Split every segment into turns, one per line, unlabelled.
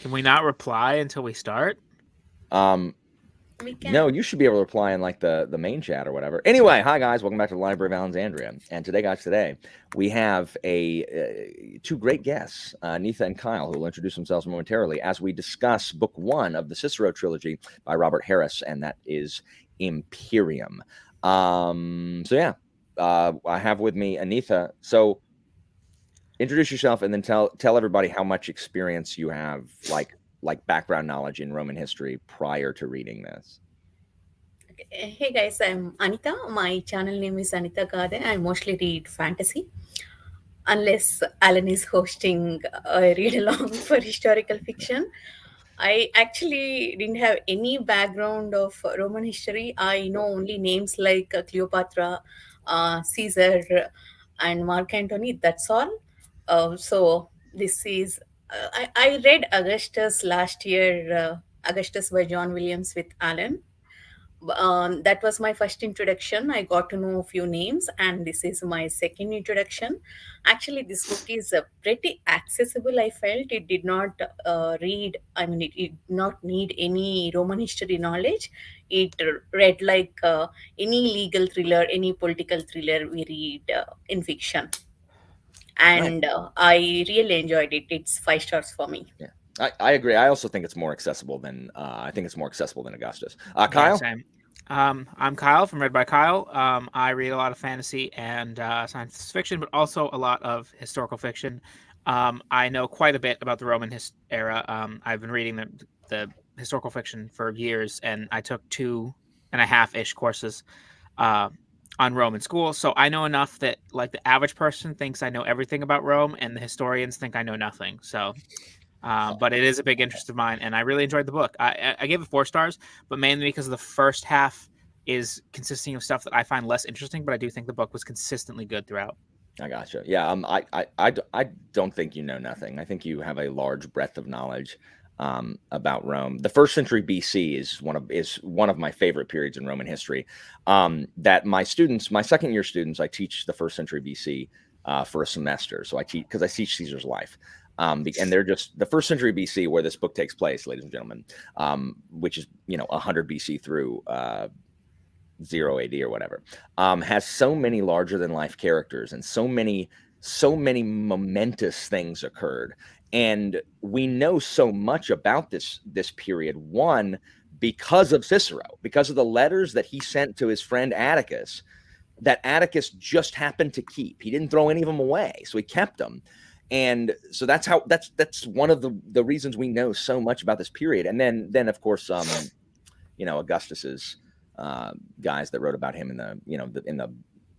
Can we not reply until we start?
Um,
We
no,
can.
you should be able to reply in like the main chat or whatever. Anyway, hi guys, welcome back to the Library of Alexandria. And today we have two great guests, Anitha and Kyle, who will introduce themselves momentarily as we discuss book one of the Cicero Trilogy by Robert Harris, and that is Imperium. So yeah, I have with me Anitha. So introduce yourself and then tell everybody how much experience you have, like background knowledge in Roman history prior to reading this.
Hey guys, I'm Anitha. My channel name is Anitha Gade. I mostly read fantasy. Unless Alan is hosting a read along for historical fiction. I actually didn't have any background of Roman history. I know only names like Cleopatra, Caesar, and Mark Antony. That's all. So this is. I read Augustus last year. Augustus by John Williams with Alan. That was my first introduction. I got to know a few names, and this is my second introduction. Actually, this book is pretty accessible. I felt it did not it did not need any Roman history knowledge. It read like any legal thriller, any political thriller we read in fiction,
Nice.
and I really enjoyed it. It's 5 stars for me.
Yeah, I agree. I also think it's more accessible than I think it's more accessible than Augustus.
Yeah,
Kyle.
same. I'm Kyle from Read by Kyle. I read a lot of fantasy and science fiction, but also a lot of historical fiction. I know quite a bit about the Roman era. I've been reading the historical fiction for years, and I took 2.5-ish courses on Rome in school. So I know enough that like the average person thinks I know everything about Rome, and the historians think I know nothing. So but it is a big interest of mine, and I really enjoyed the book. I gave it 4 stars, but mainly because the first half is consisting of stuff that I find less interesting, but I do think the book was consistently good throughout.
I gotcha. Yeah. I don't think you know nothing. I think you have a large breadth of knowledge about Rome. The first century BC is one of my favorite periods in Roman history. That my students, my second year students, I teach the first century BC for a semester. So I teach Caesar's life. And they're just the first century BC where this book takes place, ladies and gentlemen, which is 100 BC through 0 AD or whatever, has so many larger than life characters and so many momentous things occurred, and we know so much about this period. One, because of Cicero, because of the letters that he sent to his friend Atticus, that Atticus just happened to keep. He didn't throw any of them away, so he kept them. And so that's one of the reasons we know so much about this period. And then of course, Augustus's guys that wrote about him in the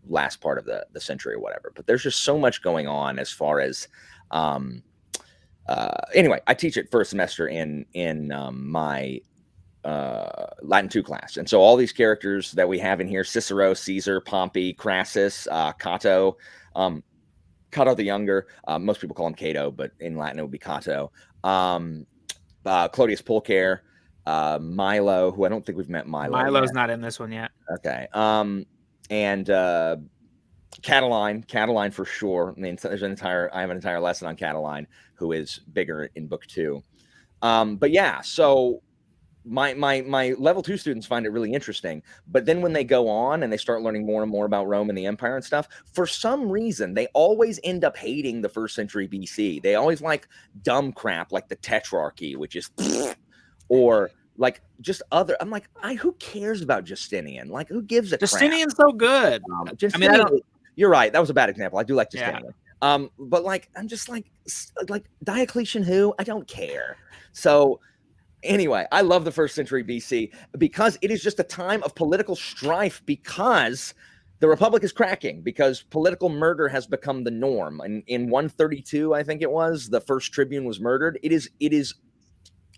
last part of the century or whatever. But there's just so much going on as far as anyway. I teach it for a semester in my Latin 2 class, and so all these characters that we have in here: Cicero, Caesar, Pompey, Crassus, Cato. Cato the Younger, most people call him Cato, but in Latin it would be Cato. Clodius Pulcher, Milo, who I don't think we've met Milo.
Milo's
yet.
not in this one yet.
Okay. And Catiline for sure. I mean, I have an entire lesson on Catiline, who is bigger in book 2. But yeah, so my level 2 students find it really interesting, but then when they go on and they start learning more and more about Rome and the empire and stuff, for some reason they always end up hating the first century BC. They always like dumb crap like the Tetrarchy, which is or like just other. I'm like, who cares about Justinian? Like, who gives a
Justinian's crap? So good.
Justinian, I mean, you're right. That was a bad example. I do like Justinian.
Yeah.
But like, I'm just like Diocletian who? I don't care. So anyway, I love the first century BC because it is just a time of political strife, because the Republic is cracking, because political murder has become the norm. And in 132, I think it was, the first tribune was murdered. It is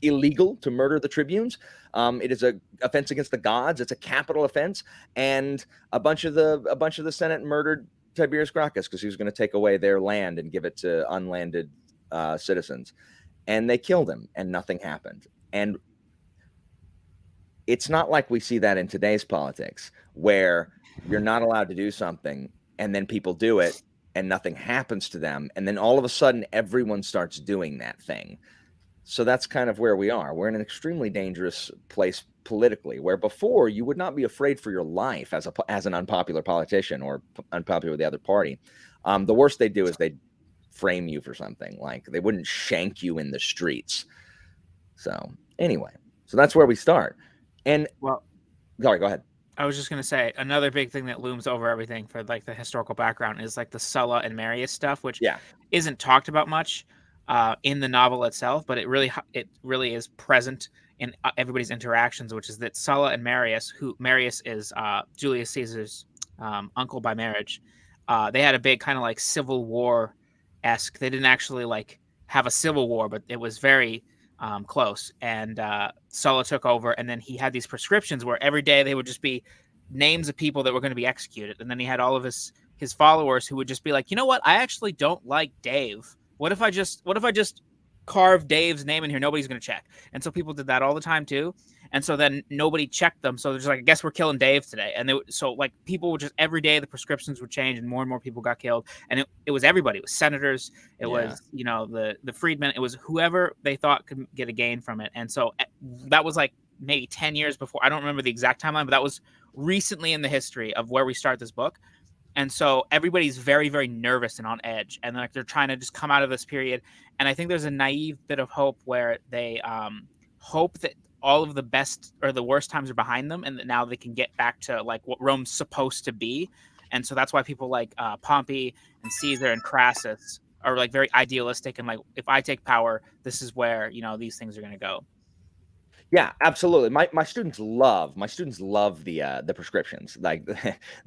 illegal to murder the tribunes. It is an offense against the gods. It's a capital offense. And a bunch of the Senate murdered Tiberius Gracchus because he was going to take away their land and give it to unlanded citizens. And they killed him, and nothing happened. And it's not like we see that in today's politics, where you're not allowed to do something and then people do it and nothing happens to them. And then all of a sudden, everyone starts doing that thing. So that's kind of where we are. We're in an extremely dangerous place politically, where before you would not be afraid for your life as an unpopular politician or unpopular with the other party. The worst they do is they frame you for something. Like they wouldn't shank you in the streets. So anyway, so that's where we start. And
Well,
sorry, go ahead.
I was just gonna say another big thing that looms over everything for like the historical background is like the Sulla and Marius stuff, which
Yeah,
isn't talked about much in the novel itself, but it really is present in everybody's interactions, which is that Sulla and Marius, who Marius is Julius Caesar's uncle by marriage, they had a big kind of like civil war esque. They didn't actually like have a civil war, but it was very close. And Sulla took over, and then he had these prescriptions where every day they would just be names of people that were going to be executed, and then he had all of his followers who would just be like, you know what, I actually don't like Dave. What if I just carve Dave's name in here? Nobody's going to check. And so people did that all the time too. And so then nobody checked them. So there's like, I guess we're killing Dave today. And so like people would just every day the prescriptions would change and more people got killed. And it was everybody. It was senators. It was, the freedmen. It was whoever they thought could get a gain from it. And so that was like maybe 10 years before. I don't remember the exact timeline, but that was recently in the history of where we start this book. And so everybody's very, very nervous and on edge, and like they're trying to just come out of this period. And I think there's a naive bit of hope where they hope that all of the best or the worst times are behind them, and that now they can get back to like what Rome's supposed to be. And so that's why people like Pompey and Caesar and Crassus are like very idealistic and like, if I take power, this is where these things are going to go.
yeah, absolutely. My students love the prescriptions. Like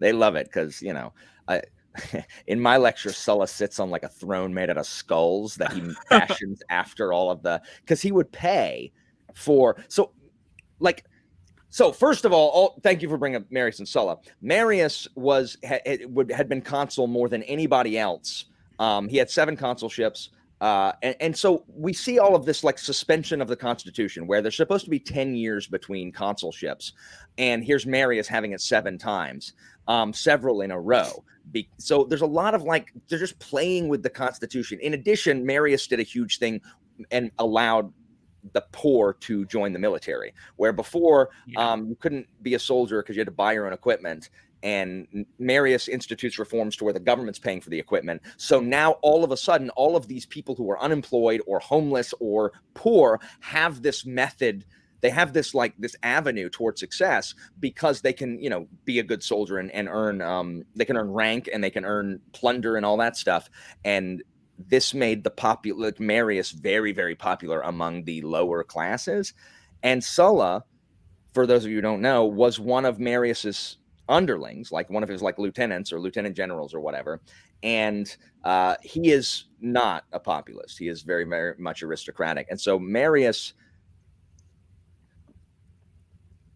they love it because I, in my lecture, Sulla sits on like a throne made out of skulls that he fashions after all of because he would pay for like. So first of all, thank you for bringing up Marius and Sulla. Marius had been consul more than anybody else. He had 7 consulships. And so we see all of this like suspension of the Constitution, where there's supposed to be 10 years between consulships, and here's Marius having it 7 times, several in a row. So there's a lot of like they're just playing with the Constitution. In addition, Marius did a huge thing and allowed the poor to join the military, where before you couldn't be a soldier because you had to buy your own equipment. And Marius institutes reforms to where the government's paying for the equipment. So now all of a sudden, all of these people who are unemployed or homeless or poor have this method. They have this avenue towards success because they can, be a good soldier and earn, they can earn rank and they can earn plunder and all that stuff. And this made Marius very, very popular among the lower classes. And Sulla, for those of you who don't know, was one of Marius's underlings, like one of his like lieutenants or lieutenant generals or whatever. And he is not a populist. He is very, very much aristocratic. And so Marius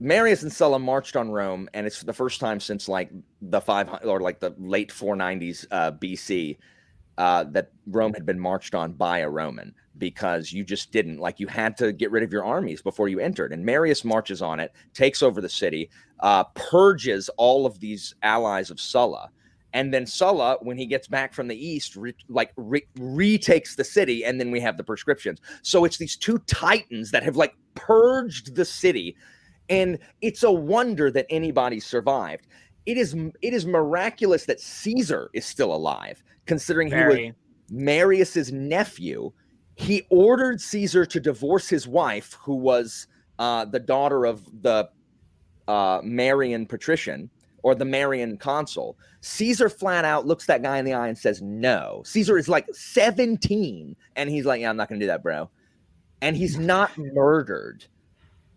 and Sulla marched on Rome, and it's the first time since like the 500 or like the late 490s BC that Rome had been marched on by a Roman, because you just didn't, like, you had to get rid of your armies before you entered. And Marius marches on it, takes over the city, purges all of these allies of Sulla. And then Sulla, when he gets back from the east, retakes the city, and then we have the prescriptions. So it's these two titans that have like purged the city, and it's a wonder that anybody survived. It is miraculous that Caesar is still alive, considering he was Marius's nephew. He ordered Caesar to divorce his wife, who was the daughter of the Marian patrician or the Marian consul. Caesar flat out looks that guy in the eye and says no. Caesar is like 17, and he's like, yeah, I'm not going to do that, bro. And he's not murdered.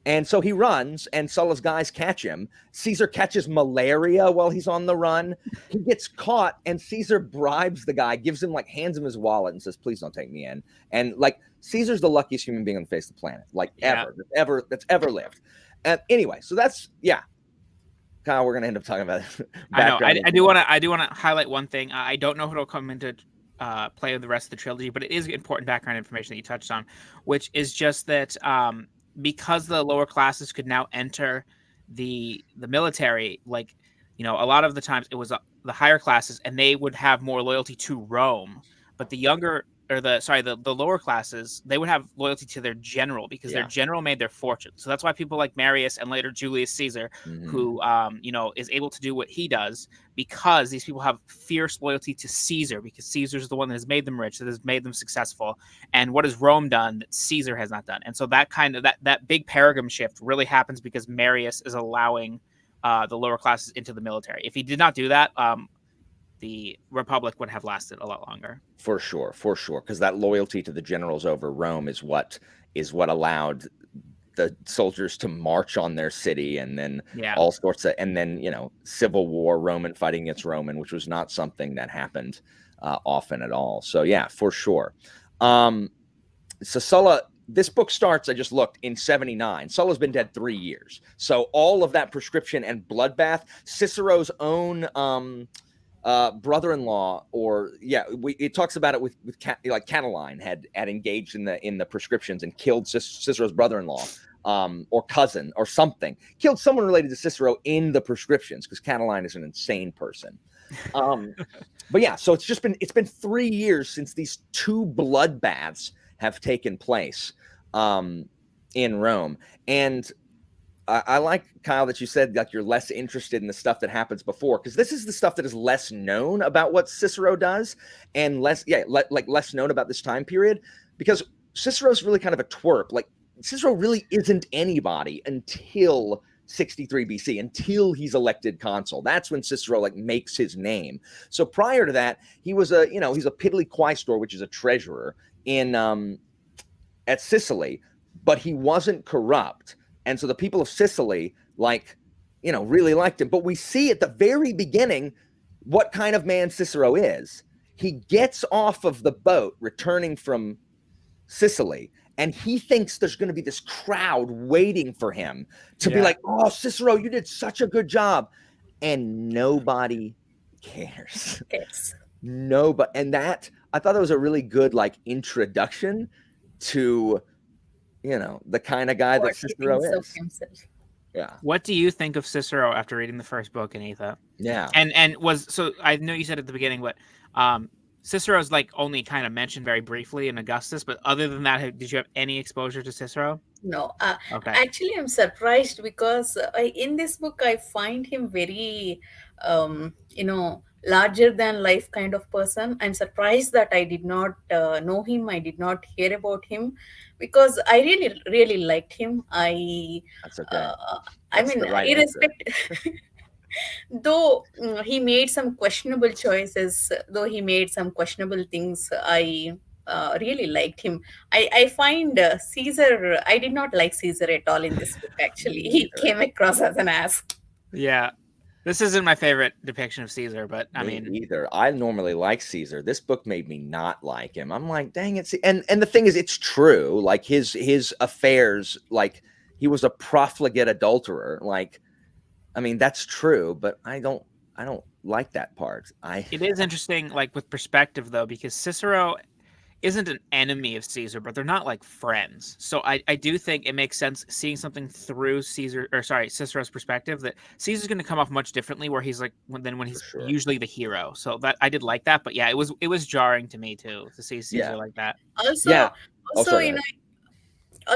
And so he runs, and Sulla's guys catch him. Caesar catches malaria while he's on the run. He gets caught, and Caesar bribes the guy, gives him like, hands him his wallet and says, please don't take me in. And like, Caesar's the luckiest human being on the face of the planet, like that's ever lived. And anyway, so that's, Kyle, we're going to end up talking about it.
I know. I do want to highlight one thing. I don't know if it'll come into play with the rest of the trilogy, but it is important background information that you touched on, which is just that because the lower classes could now enter the military, like, a lot of the times it was the higher classes, and they would have more loyalty to Rome. But the younger or the lower classes, they would have loyalty to their general because their
Yeah.
general made their fortune. So that's why people like Marius and later Julius Caesar, who is able to do what he does, because these people have fierce loyalty to Caesar, because Caesar's the one that has made them rich, that has made them successful. And what has Rome done that Caesar has not done? And so that kind of that big paradigm shift really happens because Marius is allowing the lower classes into the military. If he did not do that, the Republic would have lasted a lot longer.
For sure, because that loyalty to the generals over Rome is what allowed the soldiers to march on their city, and then all sorts of, and then civil war, Roman fighting against Roman, which was not something that happened often at all. So yeah, for sure. So Sulla, this book starts, I just looked, in 79. Sulla's been dead 3 years. So all of that prescription and bloodbath, Cicero's own brother-in-law, or it talks about it with like Catiline had engaged in the prescriptions and killed Cicero's brother-in-law or cousin or something, killed someone related to Cicero in the prescriptions, because Catiline is an insane person. But yeah, so it's been 3 years since these 2 bloodbaths have taken place in Rome. And I like, Kyle, that you said like you're less interested in the stuff that happens before, because this is the stuff that is less known about what Cicero does, and less known about this time period, because Cicero's really kind of a twerp. Like, Cicero really isn't anybody until 63 BC, until he's elected consul. That's when Cicero like makes his name. So prior to that, he was he's a piddly quaestor, which is a treasurer in at Sicily, but he wasn't corrupt. And so the people of Sicily, really liked him. But we see at the very beginning what kind of man Cicero is. He gets off of the boat returning from Sicily, and he thinks there's going to be this crowd waiting for him to be like, oh, Cicero, you did such a good job. And nobody cares. Nobody. And that, I thought that was a really good introduction to the kind of guy that Cicero is. Yeah.
What do you think of Cicero after reading the first book, Anitha?
Yeah.
And so I know you said at the beginning, but Cicero's only kind of mentioned very briefly in Augustus, but other than that, did you have any exposure to Cicero?
No.
Okay.
Actually, I'm surprised because in this book, I find him very, larger than life kind of person. I'm surprised that I did not know him. I did not hear about him, because I really, really liked him.
That's okay.
That's irrespective. Though he made some questionable choices, though he made some questionable things, I really liked him. I find Caesar, I did not like Caesar at all in this book, actually. He came across as an ass.
Yeah. This isn't my favorite depiction of Caesar, but I mean,
either. I normally like Caesar. This book made me not like him. I'm like, dang it. And the thing is, it's true. Like his affairs, he was a profligate adulterer. I mean, that's true, but I don't like that part.
It is interesting, with perspective though, because Cicero isn't an enemy of Caesar, but they're not friends. So I do think it makes sense seeing something through Cicero's perspective, that Caesar's going to come off much differently where he's when he's usually the hero. So that I did like that, but yeah, it was jarring to me too to see Caesar like that.
Also,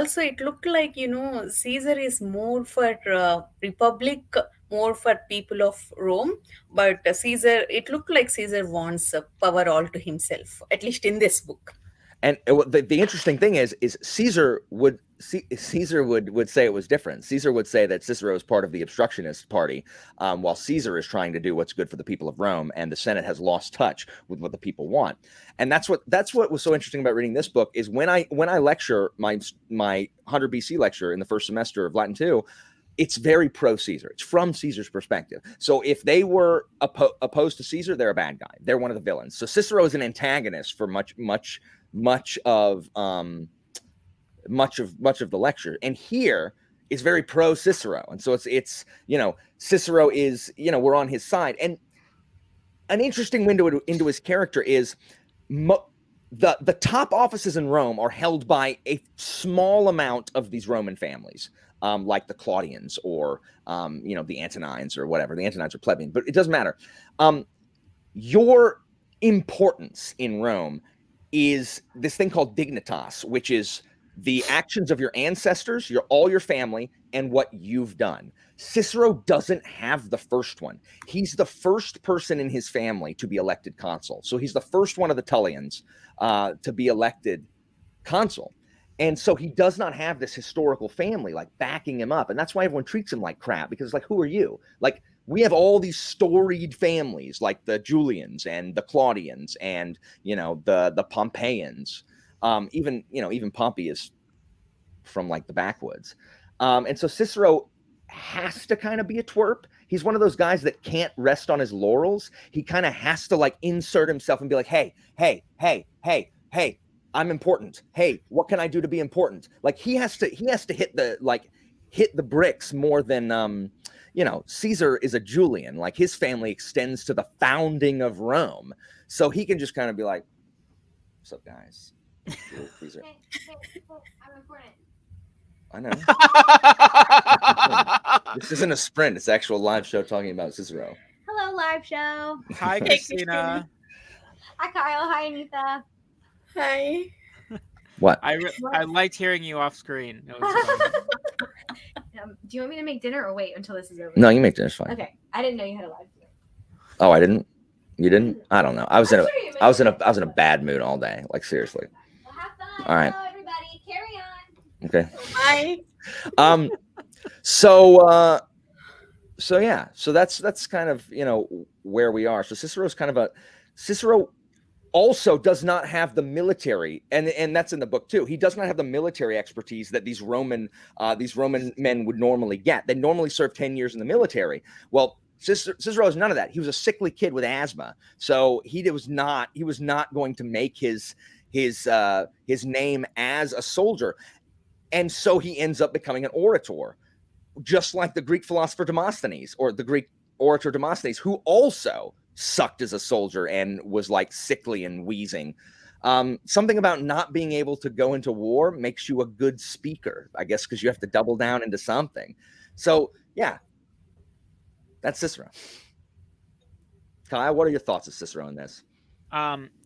also it looked like Caesar is more for republic, more for people of Rome, but Caesar, it looked like Caesar wants power all to himself, at least in this book.
And the interesting thing is Caesar would say it was different. Caesar would say that Cicero is part of the obstructionist party, while Caesar is trying to do what's good for the people of Rome, and the Senate has lost touch with what the people want. And that's what was so interesting about reading this book is when I lecture my 100 BC lecture in the first semester of Latin 2, it's very pro-Caesar. It's from Caesar's perspective. So if they were opposed to Caesar, they're a bad guy. They're one of the villains. So Cicero is an antagonist for much of the lecture, and here is very pro Cicero, and so it's Cicero is we're on his side. And an interesting window into his character is the top offices in Rome are held by a small amount of these Roman families, like the Claudians or the Antonines or whatever. The Antonines are plebeian, but it doesn't matter. Your importance in Rome is this thing called dignitas, which is the actions of your ancestors, all your family, and what you've done. Cicero doesn't have the first one. He's the first person in his family to be elected consul. So he's the first one of the Tullians to be elected consul. And so he does not have this historical family like backing him up. And that's why everyone treats him like crap, because like, who are you? Like, we have all these storied families like the Julians and the Claudians and, the Pompeians. Even Pompey is from like the backwoods. And so Cicero has to kind of be a twerp. He's one of those guys that can't rest on his laurels. He kind of has to like insert himself and be like, hey, I'm important. Hey, what can I do to be important? Like he has to hit the bricks more than Caesar is a Julian. Like his family extends to the founding of Rome. So he can just kind of be like, what's up, guys? Caesar.
Hey, I'm important.
I know. This isn't a sprint. It's an actual live show talking about Cicero.
Hello, live show.
Hi, Christina.
Hi, Kyle. Hi, Anitha.
Hi.
What?
I liked hearing you off screen. It was fun.
Do you want me to make dinner or wait until this is over?
No, you make dinner. It's fine.
Okay. I didn't know you had a live dinner.
Oh, I didn't. You didn't? I don't know. I was in a bad mood all day. Like seriously.
Well, have fun.
All right.
Hello, everybody. Carry on.
Okay.
Bye.
So yeah. So that's kind of where we are. So Cicero also does not have the military, and that's in the book too. He does not have the military expertise that these Roman men would normally get. They normally serve 10 years in the military. Well, Cicero has none of that. He was a sickly kid with asthma, so he was not going to make his name as a soldier, and so he ends up becoming an orator, just like the Greek philosopher Demosthenes, or the Greek orator Demosthenes, who also sucked as a soldier and was like sickly and wheezing. Something about not being able to go into war makes you a good speaker, I guess, because you have to double down into something. So yeah, that's Cicero. Kyle, what are your thoughts of Cicero in this?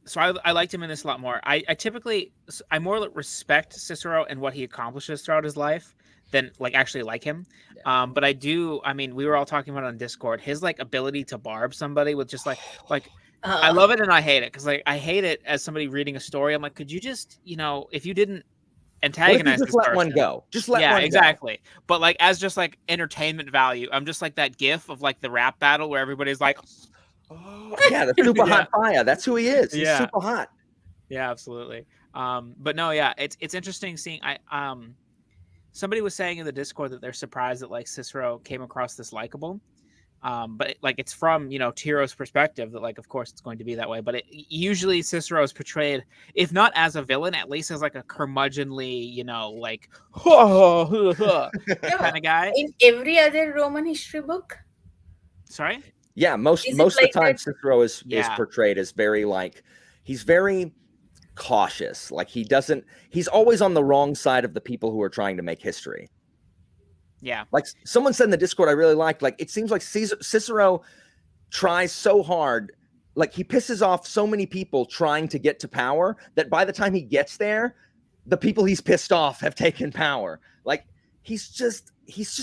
So I liked him in this a lot more. I more respect Cicero and what he accomplishes throughout his life than like actually like him.
Yeah.
But we were all talking about it on Discord, his like ability to barb somebody with just like I love it and I hate it, because like I hate it as somebody reading a story. I'm like, could you just if you didn't antagonize
just
this
let
person,
one go. Just let one
exactly. Go. But like as just like entertainment value, I'm just like that gif of like the rap battle where everybody's like,
oh yeah, the super hot fire. That's who he is. He's super hot.
Yeah, absolutely. But no, yeah, it's interesting seeing somebody was saying in the Discord that they're surprised that like Cicero came across this likable. But it's from Tiro's perspective that like of course it's going to be that way. But usually Cicero is portrayed, if not as a villain, at least as like a curmudgeonly, like kind of guy.
In every other Roman history book.
Sorry.
Yeah, most of the time Cicero is portrayed as very he's very cautious. Like he's always on the wrong side of the people who are trying to make history.
Yeah.
Like someone said in the Discord, I really liked, it seems like Cicero tries so hard, like he pisses off so many people trying to get to power that by the time he gets there, the people he's pissed off have taken power. Like he's just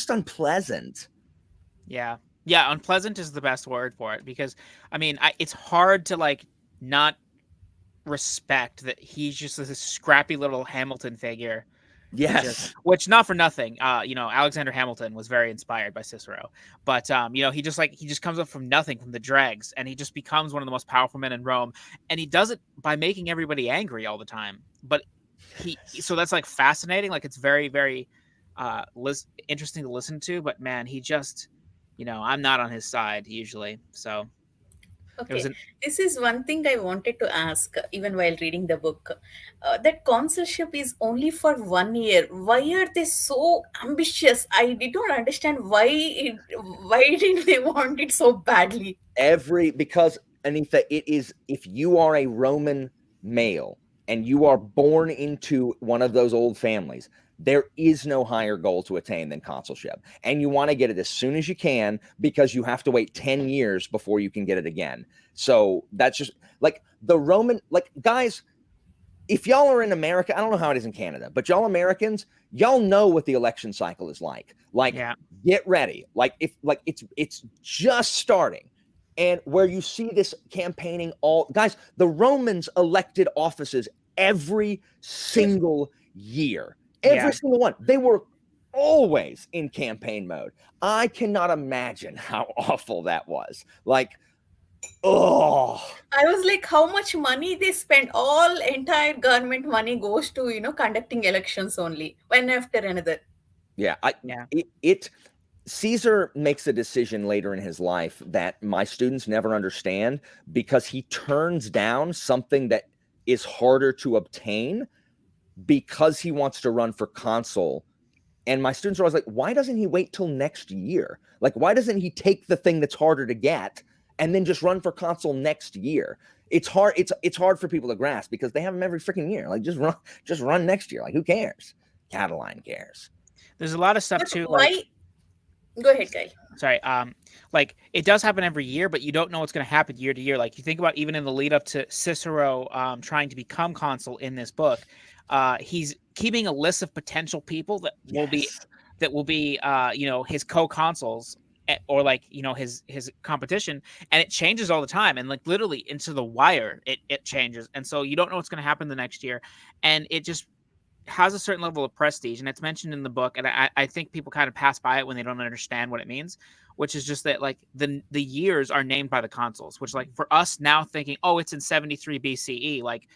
unpleasant.
Yeah. Yeah, unpleasant is the best word for it, because it's hard to not respect that he's just this scrappy little Hamilton figure.
Yes.
Which not for nothing. Alexander Hamilton was very inspired by Cicero. But he just comes up from nothing, from the dregs, and he just becomes one of the most powerful men in Rome. And he does it by making everybody angry all the time. But so that's fascinating. It's very, very interesting to listen to. But man, he just I'm not on his side usually. So
okay, this is one thing I wanted to ask even while reading the book. That consulship is only for 1 year. Why are they so ambitious? I did not understand why did they want it so badly?
Because Anitha, it is, if you are a Roman male and you are born into one of those old families, there is no higher goal to attain than consulship. And you want to get it as soon as you can, because you have to wait 10 years before you can get it again. So that's just the Roman, guys, if y'all are in America, I don't know how it is in Canada, but y'all Americans, y'all know what the election cycle is like. Like,
Yeah.
get ready. Like, if like it's just starting. And where you see this campaigning, all guys, the Romans elected offices every single year. Every
Yeah.
single one. They were always in campaign mode. I cannot imagine how awful that was. Like, oh,
I was like, how much money they spend? All entire government money goes to, conducting elections only, one after another.
yeah.
Yeah.
It Caesar makes a decision later in his life that my students never understand, because he turns down something that is harder to obtain because he wants to run for consul. And my students are always like, why doesn't he wait till next year? Like, why doesn't he take the thing that's harder to get and then just run for consul next year? It's hard. It's hard for people to grasp because they have them every freaking year. Like, just run next year. Like, who cares? Catiline cares.
There's a lot of stuff
But
too,
why?
like,
Go ahead, Kyle.
sorry, like it does happen every year, but you don't know what's going to happen year to year. Like you think about even in the lead up to Cicero trying to become consul in this book, he's keeping a list of potential people that will be his co-consuls, or like his competition, and it changes all the time, and like literally into the wire it changes, and so you don't know what's going to happen the next year, and it just has a certain level of prestige, and it's mentioned in the book, and I think people kind of pass by it when they don't understand what it means, which is just that like the years are named by the consuls, which like for us now thinking, oh, it's in 73 BCE, like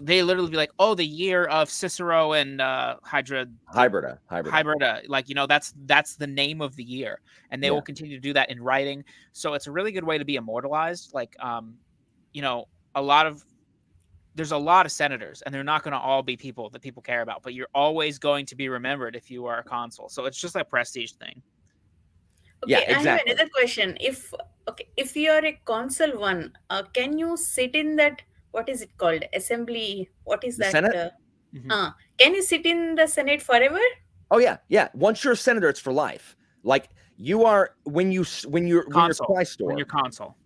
they literally be like, oh, the year of Cicero and
Hybrida.
like that's the name of the year, and they will continue to do that in writing. So it's a really good way to be immortalized. Like there's a lot of senators, and they're not going to all be people that people care about, but you're always going to be remembered if you are a consul. So it's just a prestige thing.
Okay,
Yeah,
I have
exactly.
another question. If you are a consul one, can you sit in that? What is it called? Assembly. What is
The
that?
Senate?
Can you sit in the Senate forever?
Oh yeah. Once you're a senator, it's for life. Like you are when you're quaestor.
When you're consul.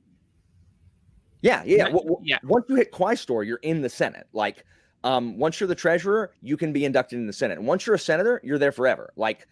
Yeah.
Yeah.
Once you hit quaestor, you're in the Senate. Like, once you're the treasurer, you can be inducted in the Senate. And once you're a senator, you're there forever. Like,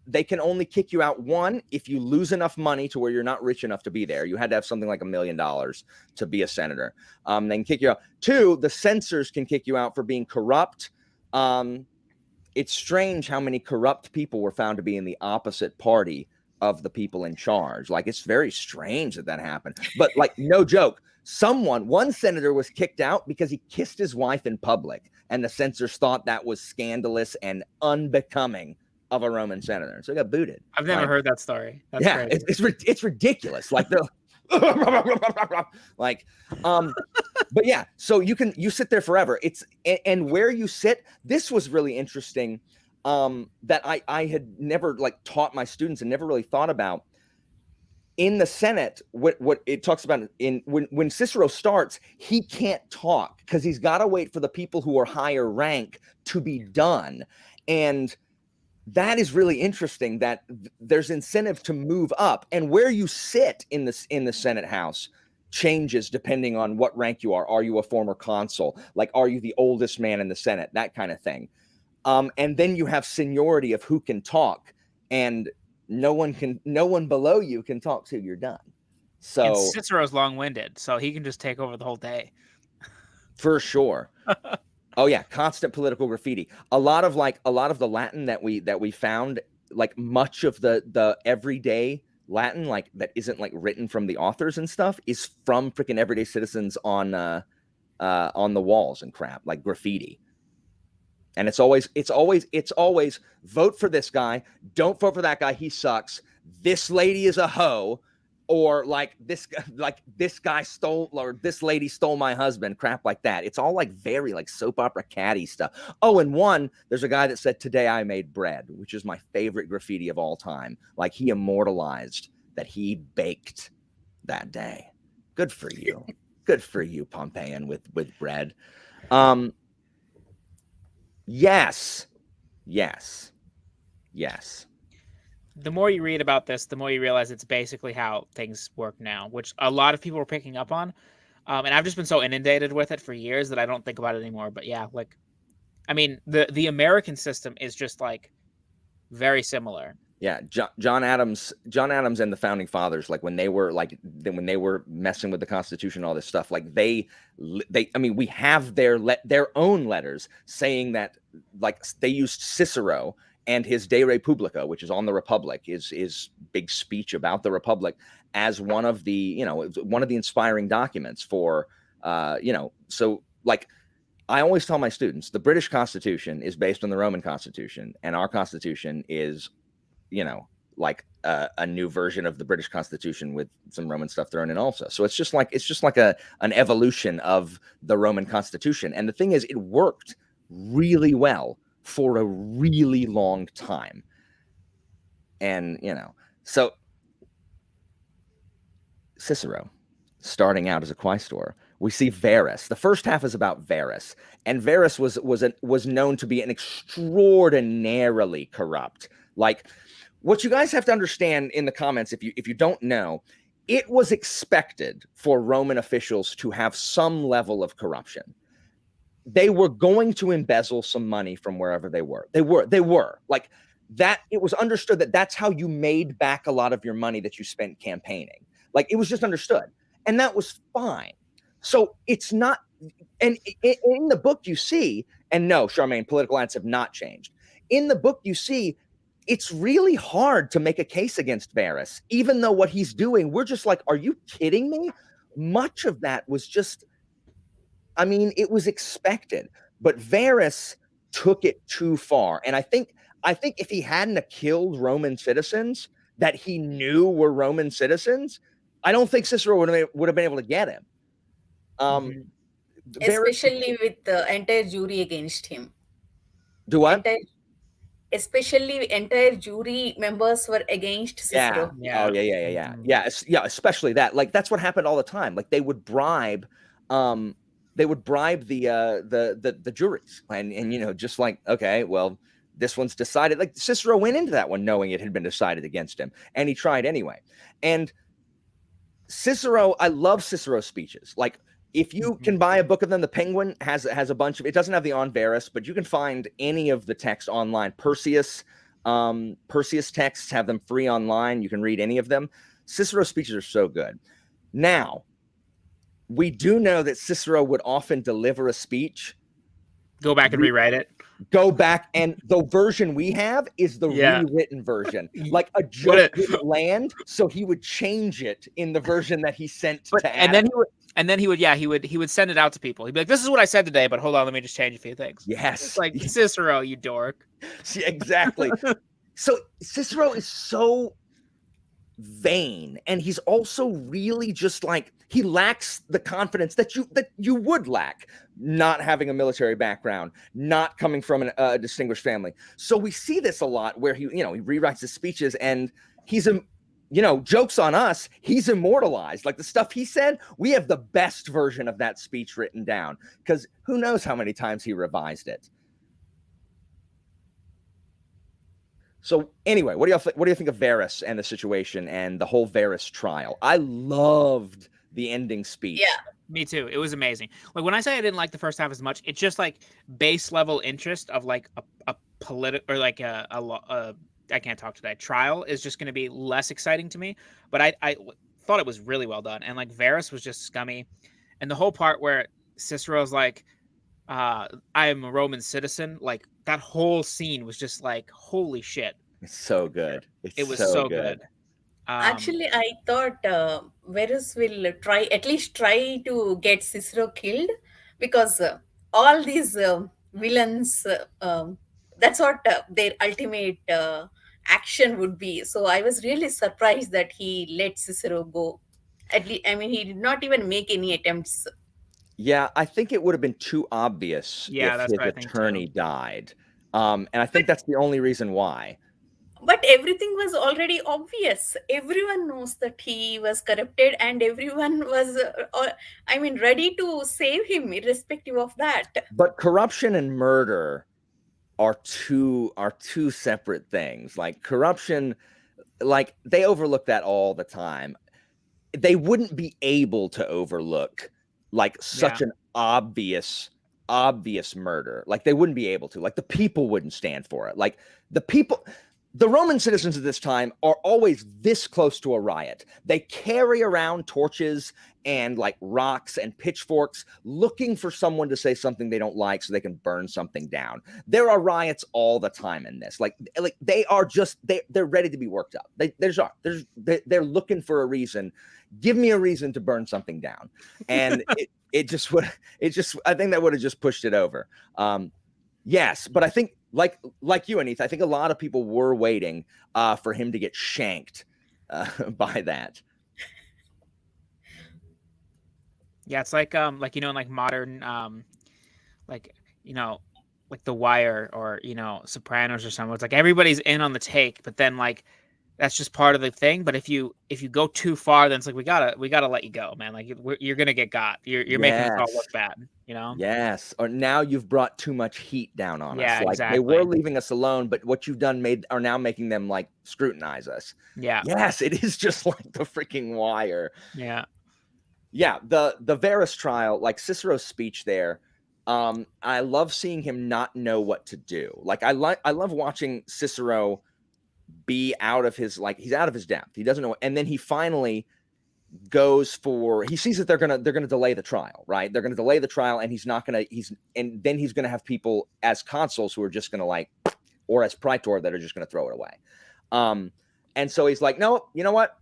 they can only kick you out, one, if you lose enough money to where you're not rich enough to be there. You had to have something like $1 million to be a senator. They can kick you out. Two, the censors can kick you out for being corrupt. It's strange how many corrupt people were found to be in the opposite party of the people in charge. Like, it's very strange that happened. But like, no joke, one senator was kicked out because he kissed his wife in public, and the censors thought that was scandalous and unbecoming of a Roman senator. So he got booted.
I've never heard that story. That's crazy.
It's ridiculous. Like the like, but yeah, so you sit there forever. And where you sit, this was really interesting. That I had never like taught my students and never really thought about. In the Senate, what it talks about when Cicero starts, he can't talk because he's got to wait for the people who are higher rank to be done. And that is really interesting that there's incentive to move up, and where you sit in the Senate House changes depending on what rank you are. Are you a former consul? Like, are you the oldest man in the Senate? That kind of thing. And then you have seniority of who can talk, and no one below you can talk till you're done. So
and Cicero's long-winded, so he can just take over the whole day.
For sure. Oh yeah, constant political graffiti. A lot of the Latin that we found, like much of the everyday Latin, like that isn't like written from the authors and stuff, is from freaking everyday citizens on the walls and crap, like graffiti. And it's always vote for this guy, don't vote for that guy, he sucks. This lady is a hoe, or this guy stole, or this lady stole my husband, crap like that. It's all like very like soap opera catty stuff. Oh, and there's a guy that said, "Today I made bread," which is my favorite graffiti of all time. Like, he immortalized that he baked that day. Good for you. Good for you, Pompeian, with bread. Yes.
The more you read about this, the more you realize it's basically how things work now, which a lot of people are picking up on. And I've just been so inundated with it for years that I don't think about it anymore. But yeah, like, I mean, the American system is just like very similar.
Yeah, John Adams and the founding fathers, like when they were messing with the Constitution, all this stuff, like I mean, we have their own letters saying that, like, they used Cicero and his De Republica, which is on the Republic, is big speech about the Republic, as one of the inspiring documents for so, like, I always tell my students, the British Constitution is based on the Roman Constitution, and our Constitution is, like a new version of the British Constitution with some Roman stuff thrown in also. So it's just like an evolution of the Roman Constitution. And the thing is, it worked really well for a really long time. And, so Cicero, starting out as a quaestor, we see Verus. The first half is about Verus, and Verus was known to be an extraordinarily corrupt. Like, what you guys have to understand in the comments, if you don't know, it was expected for Roman officials to have some level of corruption. They were going to embezzle some money from wherever they were. They were like that. It was understood that that's how you made back a lot of your money that you spent campaigning. Like, it was just understood, and that was fine. So it's not, and in the book you see, and no, Charmaine, political ads have not changed. In the book you see, it's really hard to make a case against Verus, even though what he's doing, we're just like, are you kidding me? Much of that was just, I mean, it was expected, but Verus took it too far. And I think if he hadn't killed Roman citizens that he knew were Roman citizens, I don't think Cicero would have been able to get him.
Especially with the entire jury against him.
Do what?
Especially entire jury members were against Cicero.
Yeah. Oh, yeah. Especially that. Like, that's what happened all the time. Like, they would bribe, the juries, and just like, okay, well, this one's decided. Like, Cicero went into that one knowing it had been decided against him, and he tried anyway. And Cicero, I love Cicero's speeches. Like, if you can buy a book of them, the Penguin has a bunch of, it doesn't have the on Verus, but you can find any of the text online. Perseus texts have them free online. You can read any of them. Cicero's speeches are so good. Now, we do know that Cicero would often deliver a speech,
go back and rewrite it.
Go back, and the version we have is the rewritten version. Like, a joke didn't land, so he would change it in the version that he sent to Adam.
And then he would send it out to people. He'd be like, "This is what I said today, but hold on, let me just change a few things."
Yes,
it's like, Cicero, you dork.
See, exactly. So Cicero is so vain, and he's also really just like, he lacks the confidence that you would lack, not having a military background, not coming from a distinguished family. So we see this a lot where he rewrites his speeches, and he's jokes on us, he's immortalized. Like, the stuff he said, we have the best version of that speech written down, because who knows how many times he revised it. So anyway, what do you think of Verus and the situation and the whole Verus trial? I loved the ending speech.
Yeah,
me too. It was amazing. Like, when I say I didn't like the first half as much, it's just like base level interest of like a political, or like a I can't talk today, trial is just going to be less exciting to me. But I thought it was really well done, and like Verus was just scummy, and the whole part where Cicero's like, I am a Roman citizen, like, that whole scene was just like, holy shit.
It's so good.
It was so good.
Actually, I thought Verus will at least try to get Cicero killed, because all these villains, that's what their ultimate action would be. So I was really surprised that he let Cicero go. At least, I mean, he did not even make any attempts.
Yeah, I think it would have been too obvious if his attorney died. And I think that's the only reason why.
But everything was already obvious. Everyone knows that he was corrupted, and everyone was, ready to save him, irrespective of that.
But corruption and murder are two separate things. Like, corruption, like, they overlook that all the time. They wouldn't be able to overlook like such an obvious murder. Like they wouldn't be able to. Like the people wouldn't stand for it. Like the Roman citizens at this time are always this close to a riot. They carry around torches and like rocks and pitchforks looking for someone to say something they don't like so they can burn something down. There are riots all the time in this. Like they are just they're ready to be worked up. They're looking for a reason. Give me a reason to burn something down. And I think that would have just pushed it over. Yes, but I think like you, Anitha, I think a lot of people were waiting for him to get shanked by that.
Yeah, it's like in like modern like like The Wire or Sopranos or something. It's like everybody's in on the take, but then like that's just part of the thing. But if you go too far, then it's like we gotta let you go, man. Like you're gonna get got. You're making us all look bad.
Yes. Or now you've brought too much heat down on us.
Yeah,
Like
exactly.
they were leaving us alone, but what you've done are now making them like scrutinize us.
Yeah.
Yes, it is just like the freaking Wire.
Yeah.
Yeah. The Varus trial, like Cicero's speech there. I love seeing him not know what to do. Like I love watching Cicero be out of his he's out of his depth. He doesn't know, and then he finally he sees that they're gonna delay the trial, right? They're gonna delay the trial, and and then he's gonna have people as consuls who are just gonna or as praetor that are just gonna throw it away. And so he's like, no, you know what?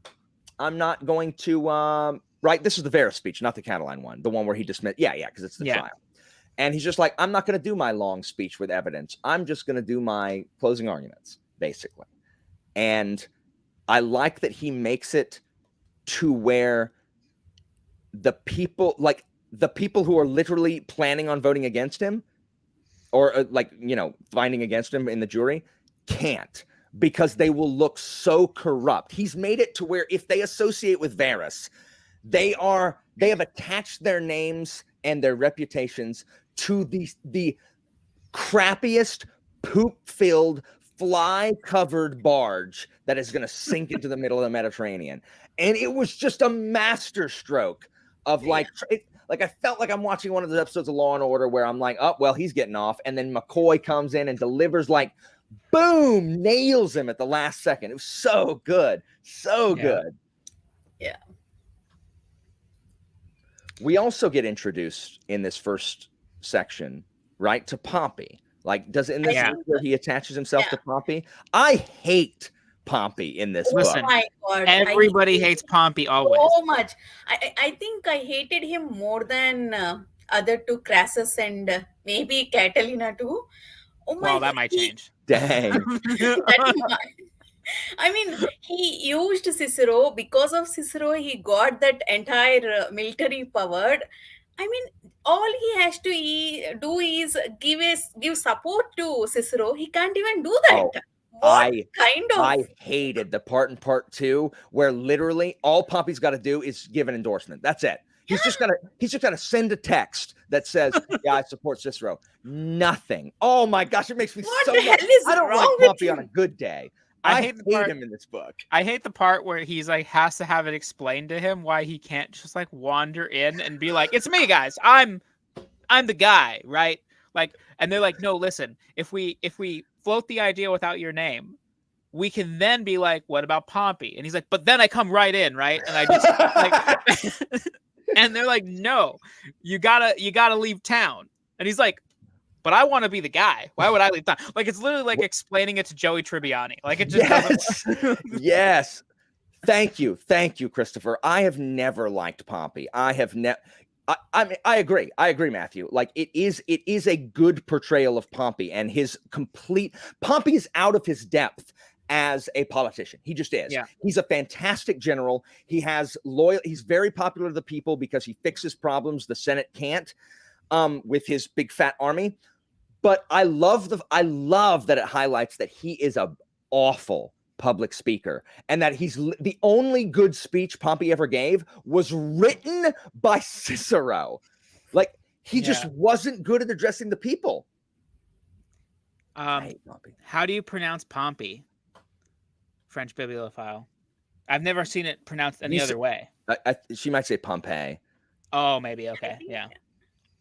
I'm not going to right. This is the Varus speech, not the Catiline one, the one where he dismissed. Yeah, because it's the trial. And he's just like, I'm not going to do my long speech with evidence. I'm just going to do my closing arguments, basically. And I like that he makes it to where the people who are literally planning on voting against him or finding against him in the jury can't, because they will look so corrupt. He's made it to where if they associate with Varus, they have attached their names and their reputations to the crappiest, poop-filled, fly-covered barge that is going to sink into the middle of the Mediterranean. And it was just a master stroke of I felt like I'm watching one of the episodes of Law and Order where I'm like, oh, well, he's getting off. And then McCoy comes in and delivers boom, nails him at the last second. It was so good. So good.
Yeah.
We also get introduced in this first section, right, to Pompey. Does it in this where he attaches himself to Pompey? I hate Pompey in this book.
Listen,
oh my God,
everybody hates Pompey always.
So much. I think I hated him more than other two, Crassus and maybe Catalina too. Oh my
well, that
God,
might change.
Dang.
I mean, he used Cicero. Because of Cicero, he got that entire military power. I mean, all he has to do is give support to Cicero. He can't even do that.
I hated the part in part 2 where literally all Pompey's got to do is give an endorsement. That's it. He's just gotta send a text that says, "Yeah, I support Cicero." Nothing. Oh my gosh, it makes me
What
so
the hell
mad.
is
I don't
wrong
like Pompey
with
on a
him?
good day.
I
I
hate
hate him in this book.
I hate the part where he's has to have it explained to him why he can't just wander in and be like, "It's me, guys. I'm the guy," right? And they're like, "No, listen. If we float the idea without your name, we can then be like, what about Pompey?" And he's like, "But then I come right in, right?" And I just and they're like, "No, you gotta leave town." And he's like, "But I want to be the guy. Why would I leave town?" It's literally explaining it to Joey Tribbiani. It just doesn't.
Yes. Thank you, Christopher. I have never liked Pompey. I have never. I agree. Matthew. It is a good portrayal of Pompey and his complete. Pompey is out of his depth as a politician. He just is.
Yeah.
He's a fantastic general. He has He's very popular to the people because he fixes problems the Senate can't, with his big fat army. But I love that it highlights that he is a awful public speaker, and that he's the only good speech Pompey ever gave was written by Cicero. He just wasn't good at addressing the people. I hate Pompey.
How do you pronounce Pompey? French bibliophile. I've never seen it pronounced any other way.
She might say Pompeii.
Oh, maybe. Okay. Yeah.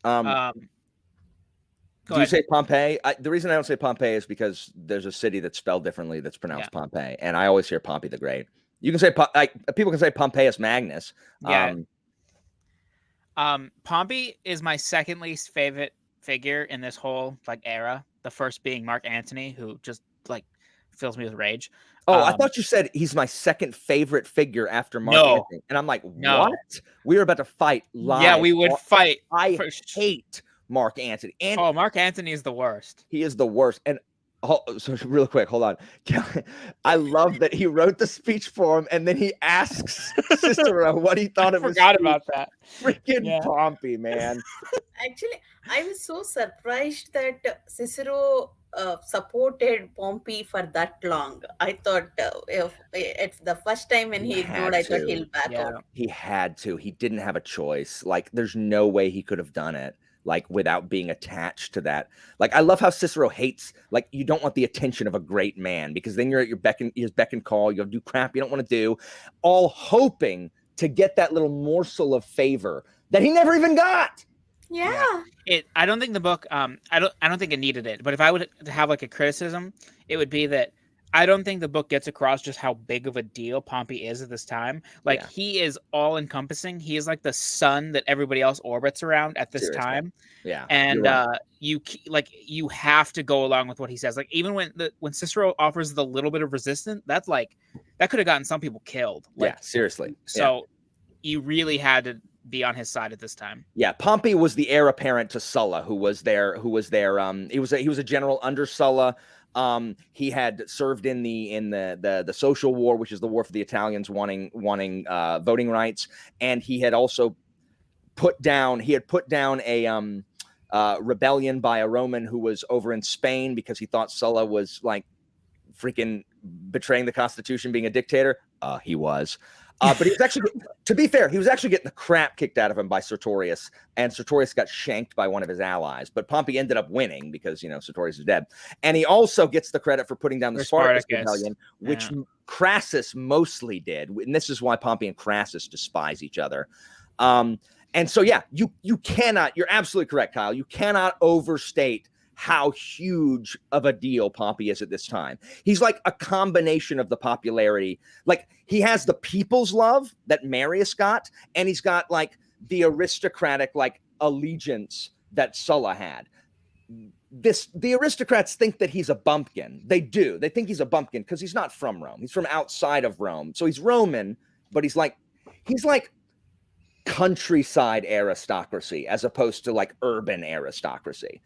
Um,
Go
do you
ahead.
say Pompeii? The reason I don't say Pompeii is because there's a city that's spelled differently that's pronounced Pompeii, and I always hear Pompey the Great. You can say people can say Pompeius Magnus.
Yeah. Pompey is my second least favorite figure in this whole like era. The first being Mark Antony, who just like fills me with rage.
I thought you said he's my second favorite figure after Mark
No.
Antony, and I'm like,
No.
what? We were about to fight live.
Yeah, we would fight.
I hate Mark Antony. And
Mark Antony is the worst.
He is the worst. And so real quick, hold on. I love that he wrote the speech for him, and then he asks Cicero what he thought of his speech.
Forgot about that.
Freaking Pompey, man.
Actually, I was so surprised that Cicero supported Pompey for that long. I thought if it's the first time when he ignored, I thought he'll back out.
He had to. He didn't have a choice. Like, there's no way he could have done it, like, without being attached to that. Like, I love how Cicero hates, like, you don't want the attention of a great man, because then you're at your beck and call. You'll do crap you don't want to do, all hoping to get that little morsel of favor that he never even got.
Yeah.
I don't think the book I don't think it needed it, but if I would have like a criticism, it would be that I don't think the book gets across just how big of a deal Pompey is at this time. Like, he is all encompassing. He is like the sun that everybody else orbits around at this time.
Yeah.
And you have to go along with what he says. Like, even when Cicero offers the little bit of resistance, that's like, that could have gotten some people killed. Like,
seriously.
So you really had to be on his side at this time.
Yeah, Pompey was the heir apparent to Sulla, who was there. He was a general under Sulla. He had served in the Social War, which is the war for the Italians wanting voting rights, and he had also put down a rebellion by a Roman who was over in Spain because he thought Sulla was like freaking betraying the Constitution, being a dictator. He was. But he was actually, to be fair, he was actually getting the crap kicked out of him by Sertorius, and Sertorius got shanked by one of his allies. But Pompey ended up winning because, Sertorius is dead. And he also gets the credit for putting down the Spartacus rebellion, which Crassus mostly did. And this is why Pompey and Crassus despise each other. And so, you cannot, you're absolutely correct, Kyle. You cannot overstate how huge of a deal Pompey is at this time. He's like a combination of the popularity. Like, he has the people's love that Marius got, and he's got like the aristocratic like allegiance that Sulla had. The aristocrats think that he's a bumpkin. They do. They think he's a bumpkin because he's not from Rome. He's from outside of Rome. So he's Roman, but he's like countryside aristocracy as opposed to like urban aristocracy.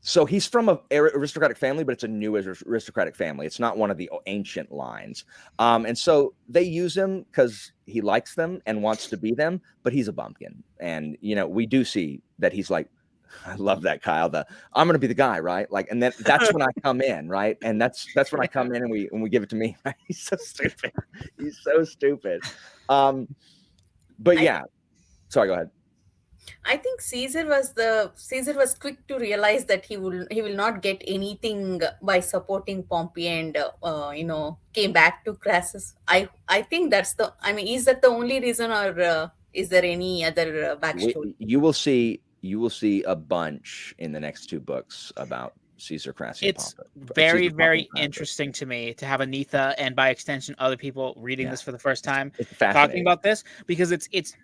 So he's from an aristocratic family, but it's a new aristocratic family. It's not one of the ancient lines. And so they use him because he likes them and wants to be them, but he's a bumpkin. And, we do see that he's like, I love that, Kyle. I'm going to be the guy, right? Like, and then that's when I come in, right? And that's when I come in and we give it to me. Right? He's so stupid. He's so stupid. But yeah, sorry, go ahead.
I think Caesar was quick to realize that he will not get anything by supporting Pompey, and came back to Crassus. I think is that the only reason, or is there any other backstory?
You will see a bunch in the next two books about Caesar, Crassus.
It's very, very interesting to me to have Anitha, and by extension other people reading this for the first time, talking about this, because it's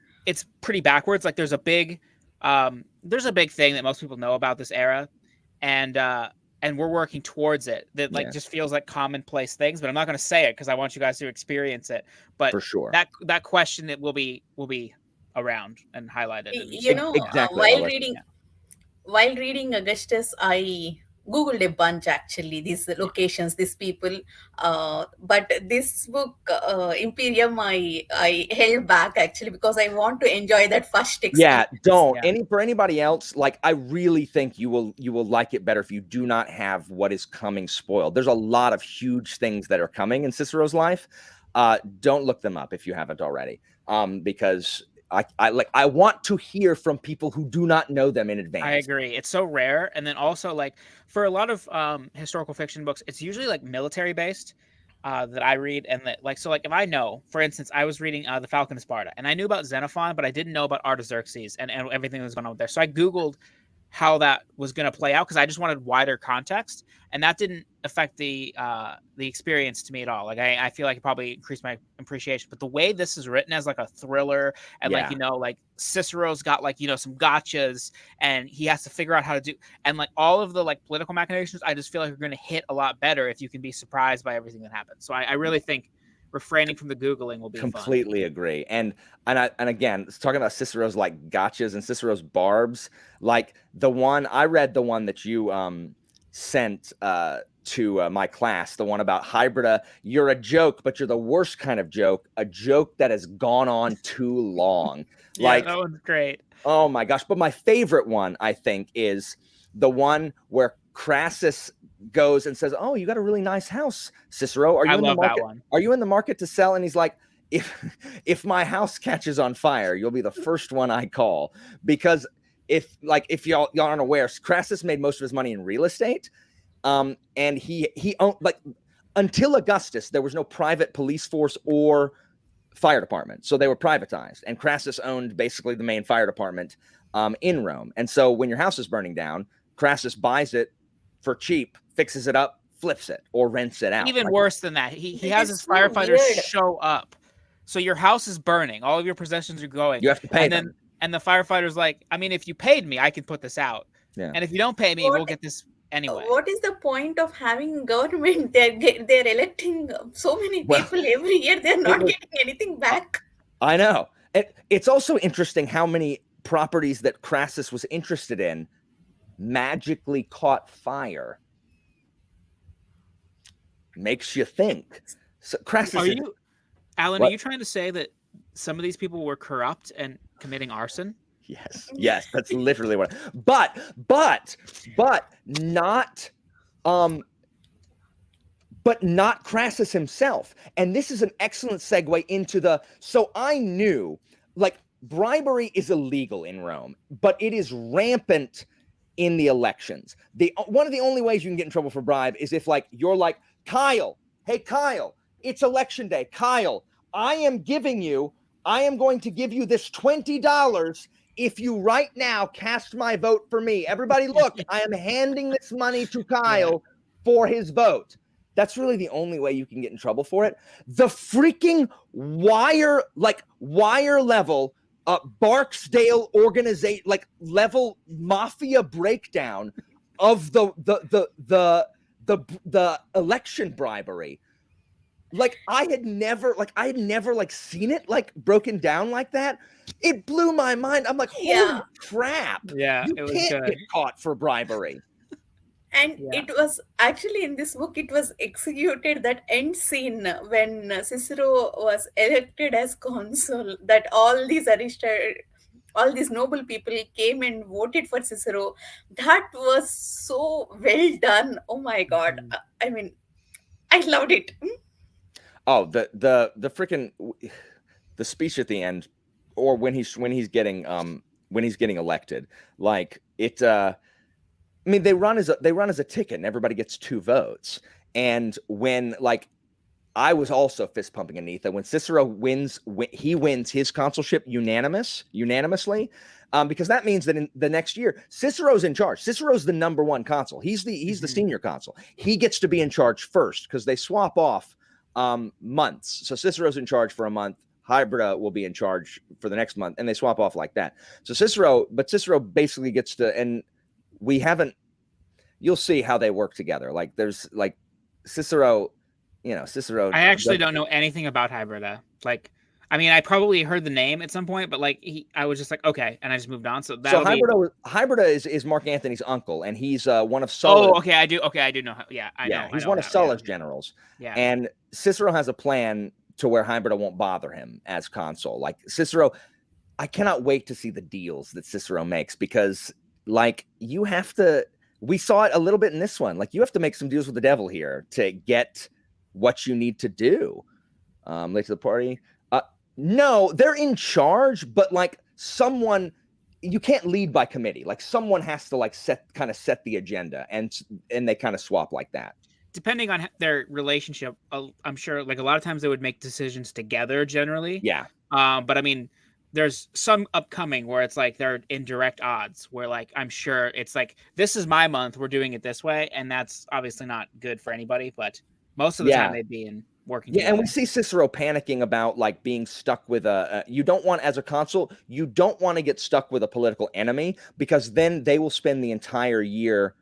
pretty backwards. Like, there's a big thing that most people know about this era, and we're working towards it that just feels like commonplace things, but I'm not going to say it because I want you guys to experience it. But
for sure,
that question, it will be around and highlighted.
Exactly.
While reading Augustus, I Googled a bunch, actually, these locations, these people. But this book, Imperium, I held back, actually, because I want to enjoy that first experience.
Yeah, don't. For anybody else, like, I really think you will like it better if you do not have what is coming spoiled. There's a lot of huge things that are coming in Cicero's life. Don't look them up if you haven't already, because I want to hear from people who do not know them in advance.
I agree. It's so rare. And then also, like, for a lot of historical fiction books, it's usually like military based. that I read, and that like so like if I know, for instance, I was reading the Falcon of Sparta, and I knew about Xenophon, but I didn't know about Artaxerxes and everything that was going on there. So I googled how that was going to play out because I just wanted wider context, and that didn't affect the experience to me at all. Like I feel like it probably increased my appreciation, but the way this is written as like a thriller, and like like Cicero's got like some gotchas, and he has to figure out how to do, and like all of the like political machinations, I just feel like are going to hit a lot better if you can be surprised by everything that happens. So I really think refraining from the googling will be
completely
fun.
Agree. And again, talking about Cicero's like gotchas and Cicero's barbs, like I read the one that you sent to my class, the one about Hybrida. You're a joke, but you're the worst kind of joke, a joke that has gone on too long.
Yeah,
like
that one's great.
Oh my gosh. But my favorite one, I think, is the one where Crassus goes and says, "Oh, you got a really nice house, Cicero. Are you in the market?
That one.
Are you in the market to sell?" And he's like, if my house catches on fire, you'll be the first one I call. Because if y'all aren't aware, Crassus made most of his money in real estate. And he owned, like, until Augustus, there was no private police force or fire department. So they were privatized. And Crassus owned basically the main fire department in Rome. And so when your house is burning down, Crassus buys it for cheap, fixes it up, flips it, or rents it out.
Even worse than that, he has his firefighters show up. So your house is burning, all of your possessions are going.
You have to pay them.
And the firefighter's like, I mean, if you paid me, I could put this out.
Yeah.
And if you don't pay me, we'll get this anyway.
What is the point of having government? They're electing so many people every year. They're not getting anything back.
I know. It's also interesting how many properties that Crassus was interested in magically caught fire. Makes you think. So Crassus,
Alan, are you trying to say that some of these people were corrupt and committing arson?
Yes, that's literally what. But not Crassus himself. And this is an excellent segue into so I knew, like, bribery is illegal in Rome, but it is rampant in the elections. One of the only ways you can get in trouble for bribe is if, like, you're like, Kyle, hey Kyle, it's election day. Kyle, I am going to give you this $20 if you right now cast my vote for me. Everybody look, I am handing this money to Kyle for his vote. That's really the only way you can get in trouble for it. The freaking wire level Barksdale organization, like, level mafia breakdown of the election bribery. Like, I had never seen it like broken down like that. It blew my mind. I'm like, holy crap.
Yeah,
you can't get caught for bribery.
And it was actually, in this book, it was executed, that end scene when Cicero was elected as consul, that all these noble people came and voted for Cicero. That was so well done. Oh my God.
Mm-hmm.
I mean, I loved it.
Oh, the freaking the speech at the end, or when he's getting elected, like, it I mean, they run as a ticket and everybody gets 2 votes. And when, like, I was also fist pumping Anitha when Cicero wins his consulship unanimously, because that means that in the next year, Cicero's in charge. Cicero's the number 1 consul. He's the senior consul. He gets to be in charge first because they swap off months. So Cicero's in charge for a month. Hybrida will be in charge for the next month, and they swap off like that. So Cicero basically gets to, and you'll see how they work together. Like, there's, like, Cicero. I
actually don't know anything about Hybrida. Like, I mean, I probably heard the name at some point, but like, I was just like, okay, and I just moved on. So
Hybrida is Mark Antony's uncle, and he's one of Sulla's.
Oh, okay, I do know. I know.
He's one of Sulla's generals.
Yeah,
and Cicero has a plan to where Hybrida won't bother him as consul. Like, Cicero, I cannot wait to see the deals that Cicero makes, because, like, you have to. We saw it a little bit in this one. Like, you have to make some deals with the devil here to get what you need to do. Late to the party. No, they're in charge, but, like, you can't lead by committee. Like, someone has to, like, set the agenda, and they kind of swap like that.
depending on their relationship, I'm sure like a lot of times they would make decisions together generally.
Yeah.
But I mean, there's some upcoming where it's like they're in direct odds where like I'm sure it's like this is my month, we're doing it this way, and that's obviously not good for anybody, but most of the time
Yeah.
they'd be in working
Yeah, and
together.
we see Cicero panicking about like being stuck with you don't want, as a consul, you don't want to get stuck with a political enemy, because then they will spend the entire year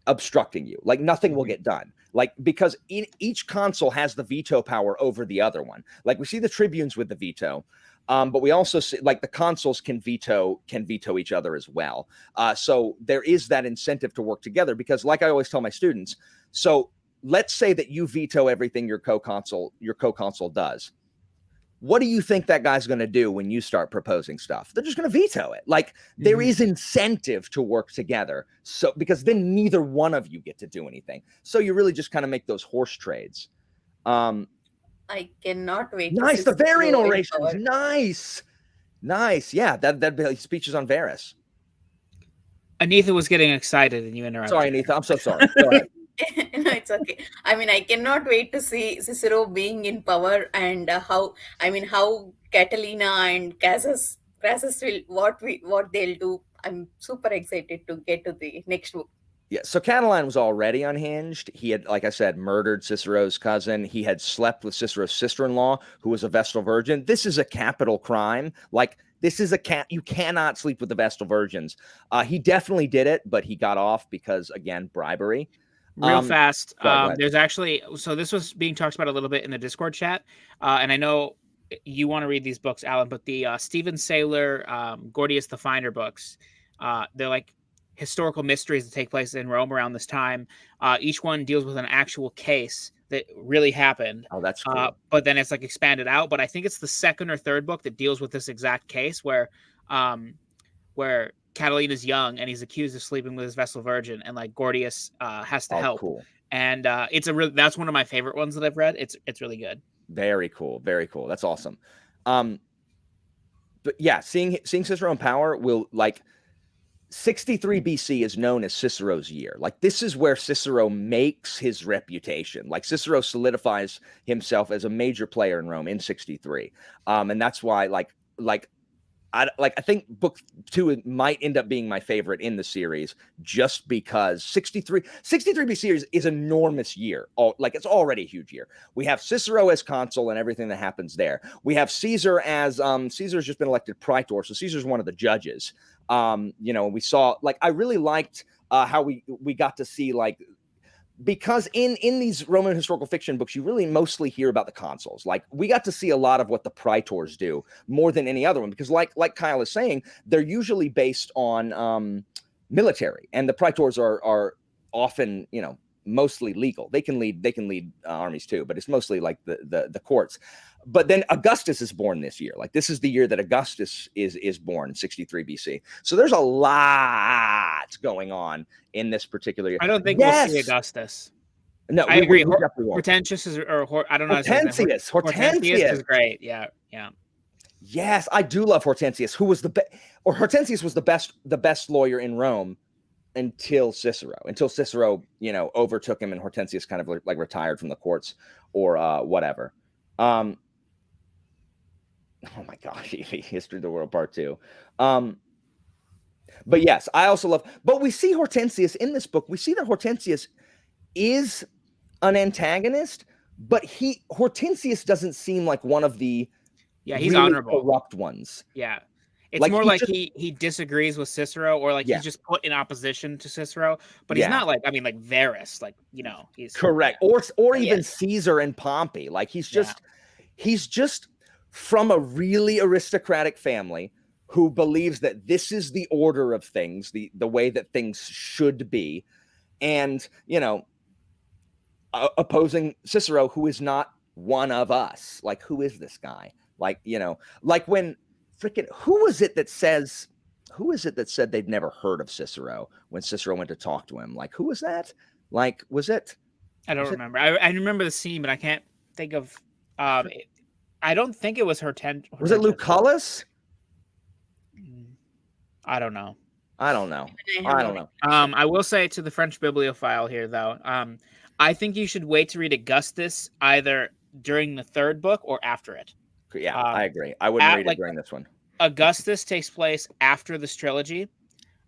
obstructing you. Like nothing will get done. Like, because each consul has the veto power over the other one. Like we see the tribunes with the veto, but we also see like the consuls can veto each other as well. So there is that incentive to work together, because like I always tell my students, so let's say that you veto everything your co-consul does. What do you think that guy's going to do when you start proposing stuff? They're just going to veto it. Like there is incentive to work together. So because then neither one of you get to do anything. So you really just kind of make those horse trades.
I cannot wait.
Nice. The Varian orations. Nice. Yeah. That'd be like speeches on Varus.
Anitha was getting excited and you interrupted.
Sorry, Anitha. I'm so sorry. Go ahead.
No, it's okay. I mean, I cannot wait to see Cicero being in power, and how Catalina and Crassus will what they'll do. I'm super excited to get to the next book.
Yeah, so Catiline was already unhinged. He had, like I said, murdered Cicero's cousin. He had slept with Cicero's sister-in-law, who was a Vestal Virgin. This is a capital crime. Like, this is you cannot sleep with the Vestal Virgins. He definitely did it, but he got off because, again, bribery.
Real fast.
ahead.
There's actually, so this was being talked about a little bit in the Discord chat. And I know you want to read these books, Alan, but the Stephen Saylor, Gordius the Finder books, they're like historical mysteries that take place in Rome around this time. Each one deals with an actual case that really happened.
Oh, that's cool.
But then it's like expanded out. But I think it's the second or third book that deals with this exact case where Catalina's young and he's accused of sleeping with his Vestal Virgin, and like Gordius has to help.
Cool.
And that's one of my favorite ones that I've read. It's really good.
Very cool. Very cool. That's awesome. But yeah, seeing Cicero in power will, like, 63 BC is known as Cicero's year. Like, this is where Cicero makes his reputation. Like, Cicero solidifies himself as a major player in Rome in 63. And that's why, I think book 2 might end up being my favorite in the series, just because 63 BC is an enormous year. It's already a huge year. We have Cicero as consul and everything that happens there. We have Caesar as Caesar's just been elected praetor, so Caesar's one of the judges. We saw, like, I really liked how we got to see, like, because in these Roman historical fiction books, you really mostly hear about the consuls. Like, we got to see a lot of what the praetors do more than any other one, because like Kyle is saying, they're usually based on military, and the praetors are often, mostly legal. They can lead armies too, but it's mostly like the courts. But then Augustus is born this year. Like, this is the year that Augustus is born, 63 BC. So there's a lot going on in this particular year.
I don't think we'll see Augustus.
No,
I agree.
Hortensius
is, or I don't know.
Hortensius
is great. Yeah.
Yes, I do love Hortensius, who was Hortensius was the best lawyer in Rome until Cicero, overtook him, and Hortensius kind of like retired from the courts or whatever. Oh my gosh, History of the World Part 2. But yes, I also love, but we see Hortensius in this book. We see that Hortensius is an antagonist, but Hortensius doesn't seem like one of the
he's
really
honorable
corrupt ones.
Yeah. It's more like he disagrees with Cicero, or like he's just put in opposition to Cicero, but he's not like, Varus, he's
correct. Or even Caesar and Pompey. Like, he's just from a really aristocratic family who believes that this is the order of things, the way that things should be. And, opposing Cicero, who is not one of us. Like, who is this guy? Like, like when who is it that said they'd never heard of Cicero when Cicero went to talk to him? Like, who was that? Like, was it?
I don't remember. I remember the scene, but I can't think of. I don't think it was Hortensius.
Was it Lucullus?
I don't know.
I will say to the French bibliophile here, though,
I think you should wait to read Augustus either during the third book or after it.
Yeah, I
Um,
agree. I wouldn't
at
read it
like
during this one.
Augustus takes place after this trilogy,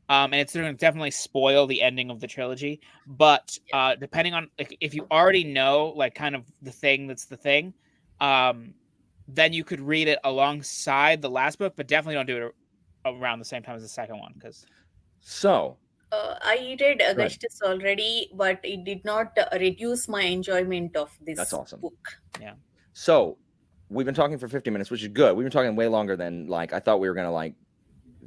and it's going to definitely spoil the ending of the trilogy. But depending on like, if you already know like kind of the thing that's the thing, um, then you could read it alongside the last book, but definitely don't do it around the same time as the second one because
So,
I read
go ahead.
Augustus already, but it did not reduce my enjoyment of
That's
this
awesome.
book.
yeah.
So, we've been talking for 50 minutes, which is good. We've been talking way longer than like I thought we were gonna like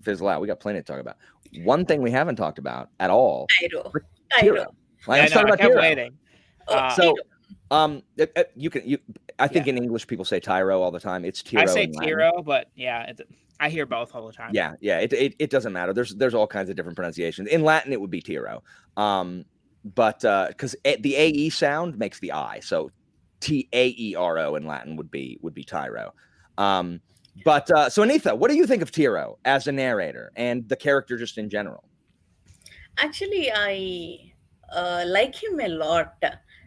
fizzle out. We got plenty to talk about. One thing we haven't talked about at all,
Tyro.
Tiro.
Tyro.
Like,
Yeah, I
let's
know.
talk
I
about
kept
Tiro.
waiting.
Oh,
So,
Tyro.
you. I think in English people say Tyro all the time. It's Tiro
I say
in Latin.
Tiro, but yeah, I hear both all the time.
Yeah. It doesn't matter. There's all kinds of different pronunciations. In Latin, it would be Tiro. But because the AE sound makes the I, so Taero in Latin would be Tyro. So Anitha, what do you think of Tiro as a narrator and the character just in general?
Actually, I like him a lot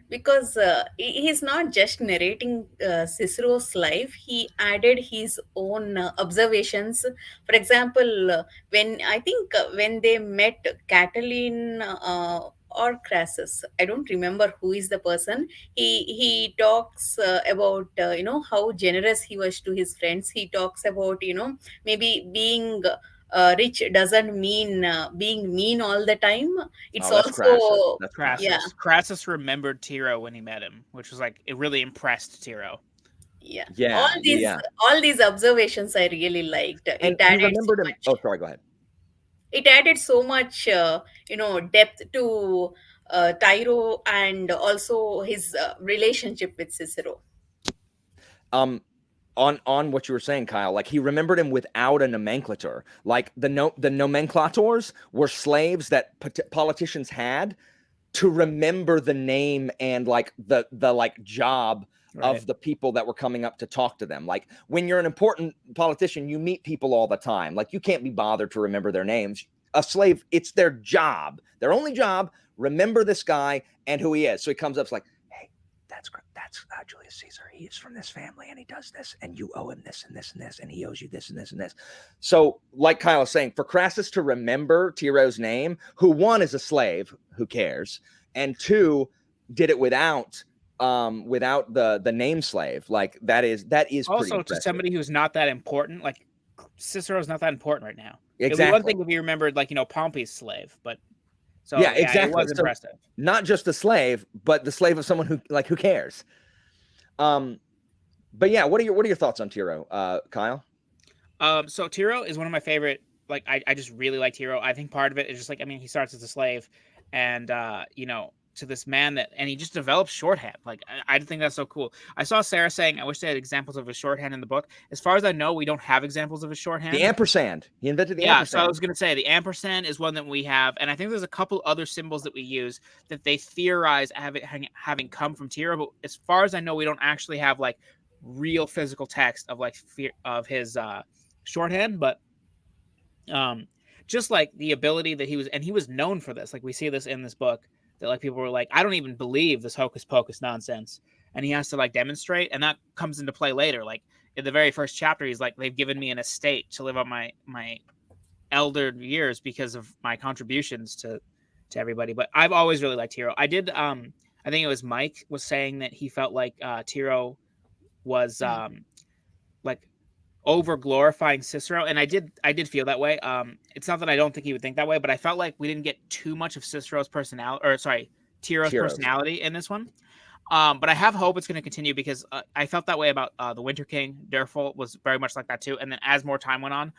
because he's not just narrating Cicero's life, he added his own observations. For example, when I think when they met Catiline or Crassus, I don't remember who is the person. He talks about how generous he was to his friends. He talks about maybe being rich doesn't mean being mean all the time. It's
Oh, that's Crassus.
also,
That's Crassus.
yeah,
Crassus remembered Tiro when he met him, which was like it really impressed Tiro.
yeah.
Yeah.
All these observations I really liked.
And
It
he
added so
remembered him.
much.
Oh, sorry. Go ahead.
It added so much, depth to Tyro and also his relationship with Cicero.
Um, on what you were saying, Kyle, like he remembered him without a nomenclature. Like the nomenclators were slaves that politicians had to remember the name and like the like job of the people that were coming up to talk to them. Like when you're an important politician, you meet people all the time. Like you can't be bothered to remember their names. A slave, it's their job, their only job. Remember this guy and who he is. So he comes up, it's like, hey, that's Julius Caesar. He is from this family and he does this, and you owe him this and this and this, and he owes you this and this and this. So, like Kyle was saying, for Crassus to remember Tiro's name, who one is a slave, who cares, and two did it without the name slave, like that is
also
pretty
to somebody who's not that important. Like Cicero's not that important right now.
Exactly.
It'd be one thing if you remembered like Pompey's slave, but so
yeah, exactly.
It was impressive.
So not just a slave, but the slave of someone who cares. But yeah, what are your thoughts on Tiro, Kyle?
So Tiro is one of my favorite. Like I just really like Tiro. I think part of it is just like he starts as a slave, and to this man and he just develops shorthand. Like I think that's so cool. I saw Sarah saying I wish they had examples of his shorthand in the book. As far as I know, we don't have examples of his shorthand.
The ampersand. He invented the
ampersand.
ampersand.
So I was gonna say the ampersand is one that we have, and I think there's a couple other symbols that we use that they theorize having come from Tiro. But as far as I know, we don't actually have like real physical text of his shorthand. But just like the ability that he was known for this. Like we see this in this book that like people were like, I don't even believe this hocus pocus nonsense, and he has to like demonstrate, and that comes into play later. Like in the very first chapter, he's like, they've given me an estate to live on my elder years because of my contributions to everybody. But I've always really liked Tiro. I did I think it was Mike was saying that he felt like Tiro was like over glorifying Cicero, and I did feel that way. It's not that I don't think he would think that way, but I felt like we didn't get too much of Cicero's personality, or sorry, Tiro's personality in this one. But I have hope it's going to continue because I felt that way about the Winter King. Derfel was very much like that too, and then as more time went on,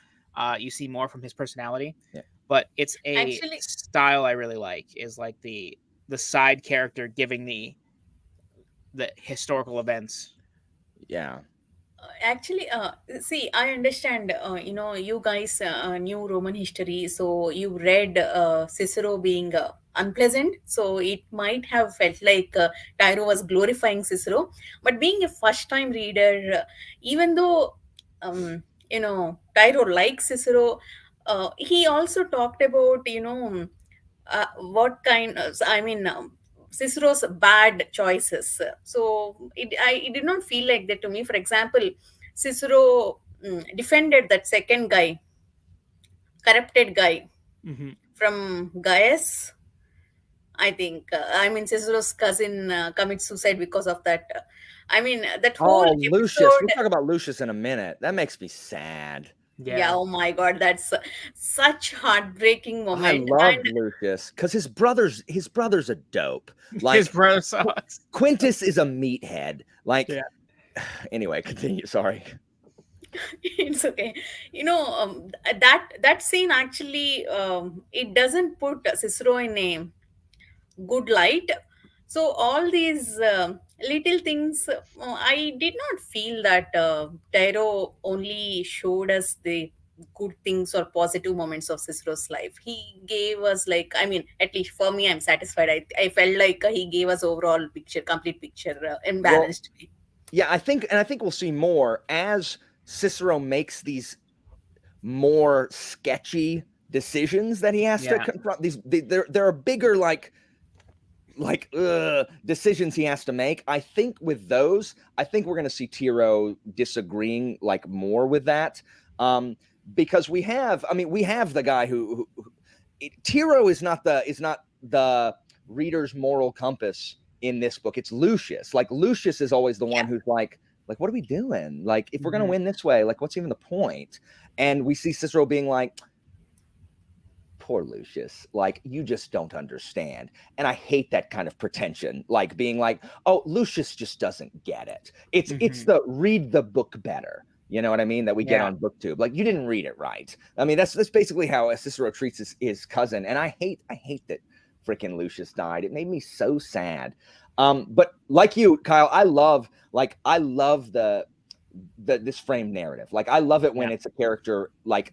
you see more from his personality.
Yeah.
But it's a style I really like. Is like the side character giving the historical events.
Yeah.
Actually, see, I understand. You guys knew Roman history, so you read Cicero being unpleasant. So it might have felt like Tyro was glorifying Cicero. But being a first-time reader, even though Tyro likes Cicero, he also talked about what kind of, I mean. Cicero's bad choices. So it did not feel like that to me. For example, Cicero defended that second guy, corrupted guy
Hmm.
from Gaius. I think, I mean, Cicero's cousin commits suicide because of that. I mean, that whole
Oh, Lucius. We'll
episode.
talk about Lucius in a minute. That makes me sad.
Yeah,
Yeah.
oh my God, that's such heartbreaking
I
moment.
love
And
Lucius because his brother's a dope.
His
Like
brother sucks.
Quintus is a meathead. Like
Yeah.
anyway, continue. Sorry.
it's okay. That scene actually, it doesn't put Cicero in a good light. So all these little things, I did not feel that Tyro only showed us the good things or positive moments of Cicero's life. He gave us, like, I mean, at least for me, I'm satisfied. I felt like he gave us overall picture, complete picture, in
Well,
balanced way.
yeah, I think we'll see more as Cicero makes these more sketchy decisions that he has to
Yeah.
confront. There are bigger decisions he has to make. I think with those, I think we're going to see Tiro disagreeing like more with that, because we have the guy who Tiro is not the reader's moral compass in this book. It's Lucius. Like Lucius is always the one who's like, what are we doing? Like, if we're going to win this way, like, what's even the point? And we see Cicero being like, poor Lucius, like, you just don't understand. And I hate that kind of pretension, like being like, oh, Lucius just doesn't get it. It's the read the book better. You know what I mean? That we get on BookTube. Like, you didn't read it right. I mean, that's basically how Cicero treats his cousin. And I hate that freaking Lucius died. It made me so sad. But like you, Kyle, I love this framed narrative. Like, I love it when it's a character like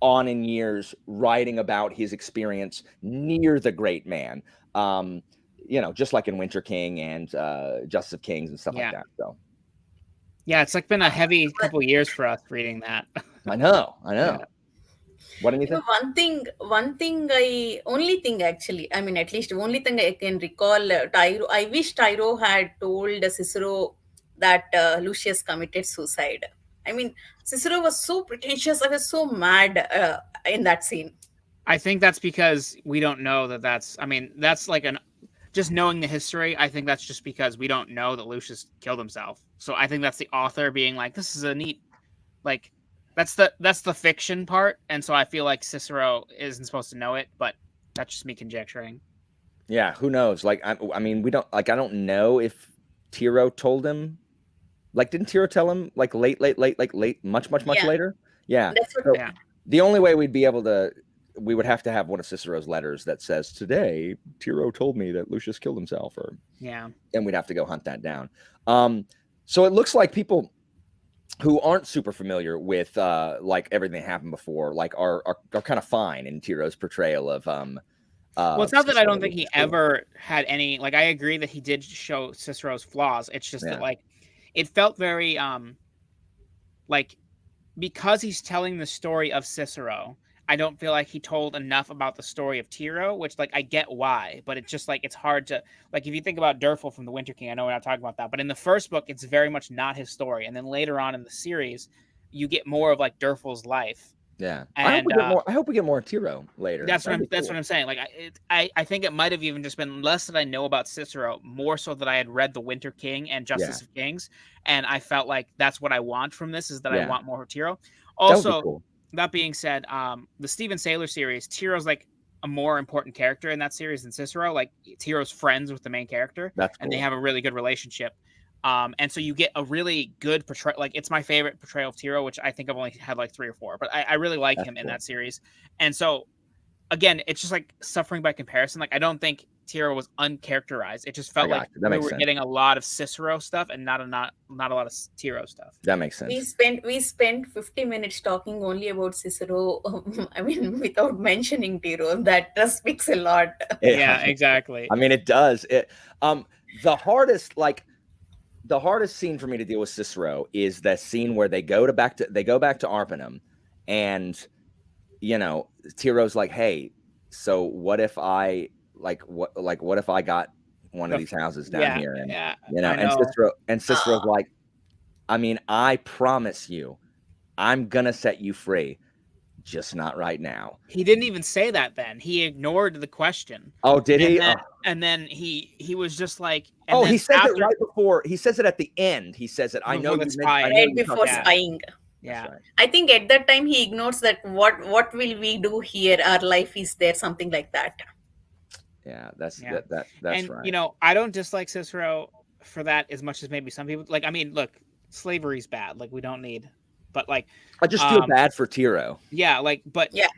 on in years writing about his experience near the great man. Just like in Winter King and Justice of Kings and stuff like that. So
yeah, it's like been a heavy couple years for us reading that.
I know. Yeah. What do you think?
Only thing actually, I mean, at least only thing I can recall, Tyro, I wish Tyro had told Cicero that Lucius committed suicide. I mean, Cicero was so pretentious. I was so mad in that scene.
I think that's because we don't know that's like just knowing the history. I think that's just because we don't know that Lucius killed himself. So I think that's the author being like, this is a neat, like, that's the fiction part. And so I feel like Cicero isn't supposed to know it, but that's just me conjecturing.
Yeah, who knows? Like, I mean, we don't, like, I don't know if Tiro told him. Like, didn't Tiro tell him like late, much later? Yeah. The only way we would have to have one of Cicero's letters that says, today Tiro told me that Lucius killed himself, and we'd have to go hunt that down. So it looks like people who aren't super familiar with like everything that happened before, like are kind of fine in Tiro's portrayal of
well, it's not that I don't think he ever had any, like, I agree that he did show Cicero's flaws. It's just that, like, it felt very like, because he's telling the story of Cicero, I don't feel like he told enough about the story of Tiro, which, like, I get why, but it's just like, it's hard to, like, if you think about Durfel from the Winter King, I know we're not talking about that, but in the first book, it's very much not his story. And then later on in the series, you get more of like Durfel's life.
Yeah,
and
I hope we get more Tiro later.
That's what I'm saying. Like, I think it might have even just been less that I know about Cicero, more so that I had read The Winter King and Justice of Kings, and I felt like that's what I want from this, is that I want more Tiro. Also, that being said, the Stephen Saylor series, Tiro's like a more important character in that series than Cicero. Like, Tiro's friends with the main character, and they have a really good relationship. And so you get a really good portrayal. Like, it's my favorite portrayal of Tiro, which I think I've only had like 3 or 4, but I really like him in that series. And so, again, it's just like suffering by comparison. Like, I don't think Tiro was uncharacterized. It just felt like we were getting a lot of Cicero stuff and not a lot of Tiro stuff.
That makes sense.
We spent 50 minutes talking only about Cicero. I mean, without mentioning Tiro. That speaks a lot.
Yeah, exactly.
I mean, it does. The hardest scene for me to deal with Cicero is the scene where they go back to Arpinum, and Tiro's like, hey, so what if I what if I got one of these houses down
Yeah,
here, and
yeah,
you know,
I know.
Cicero's like, I mean, I promise you, I'm gonna set you free, just not right now.
He didn't even say that then. He ignored the question.
Oh, did he?
And then he was just like, and
Oh,
then
he says
after,
it right before. He says it at the end. He says it. I know
Before the
you meant. I
spying.
know
Right
you
before
talked-
spying.
yeah.
That's right.
I think at that time he ignores that what will we do here? Our life is there, something like that.
Yeah, that's
Yeah.
that's
And
right.
you know, I don't dislike Cicero for that as much as maybe some people. Like, I mean, look, slavery's bad. Like, we don't need, but like,
I just feel bad for Tiro.
yeah, like, but
Yeah.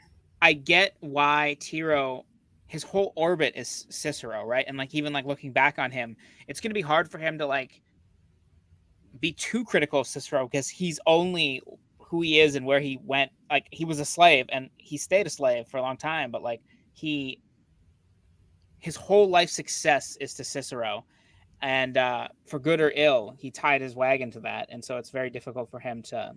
I get why Tiro, his whole orbit is Cicero, right? And like, even like looking back on him, it's going to be hard for him to like be too critical of Cicero because he's only who he is and where he went. Like, he was a slave and he stayed a slave for a long time, but like his whole life success is to Cicero, and for good or ill, he tied his wagon to that, and so it's very difficult for him to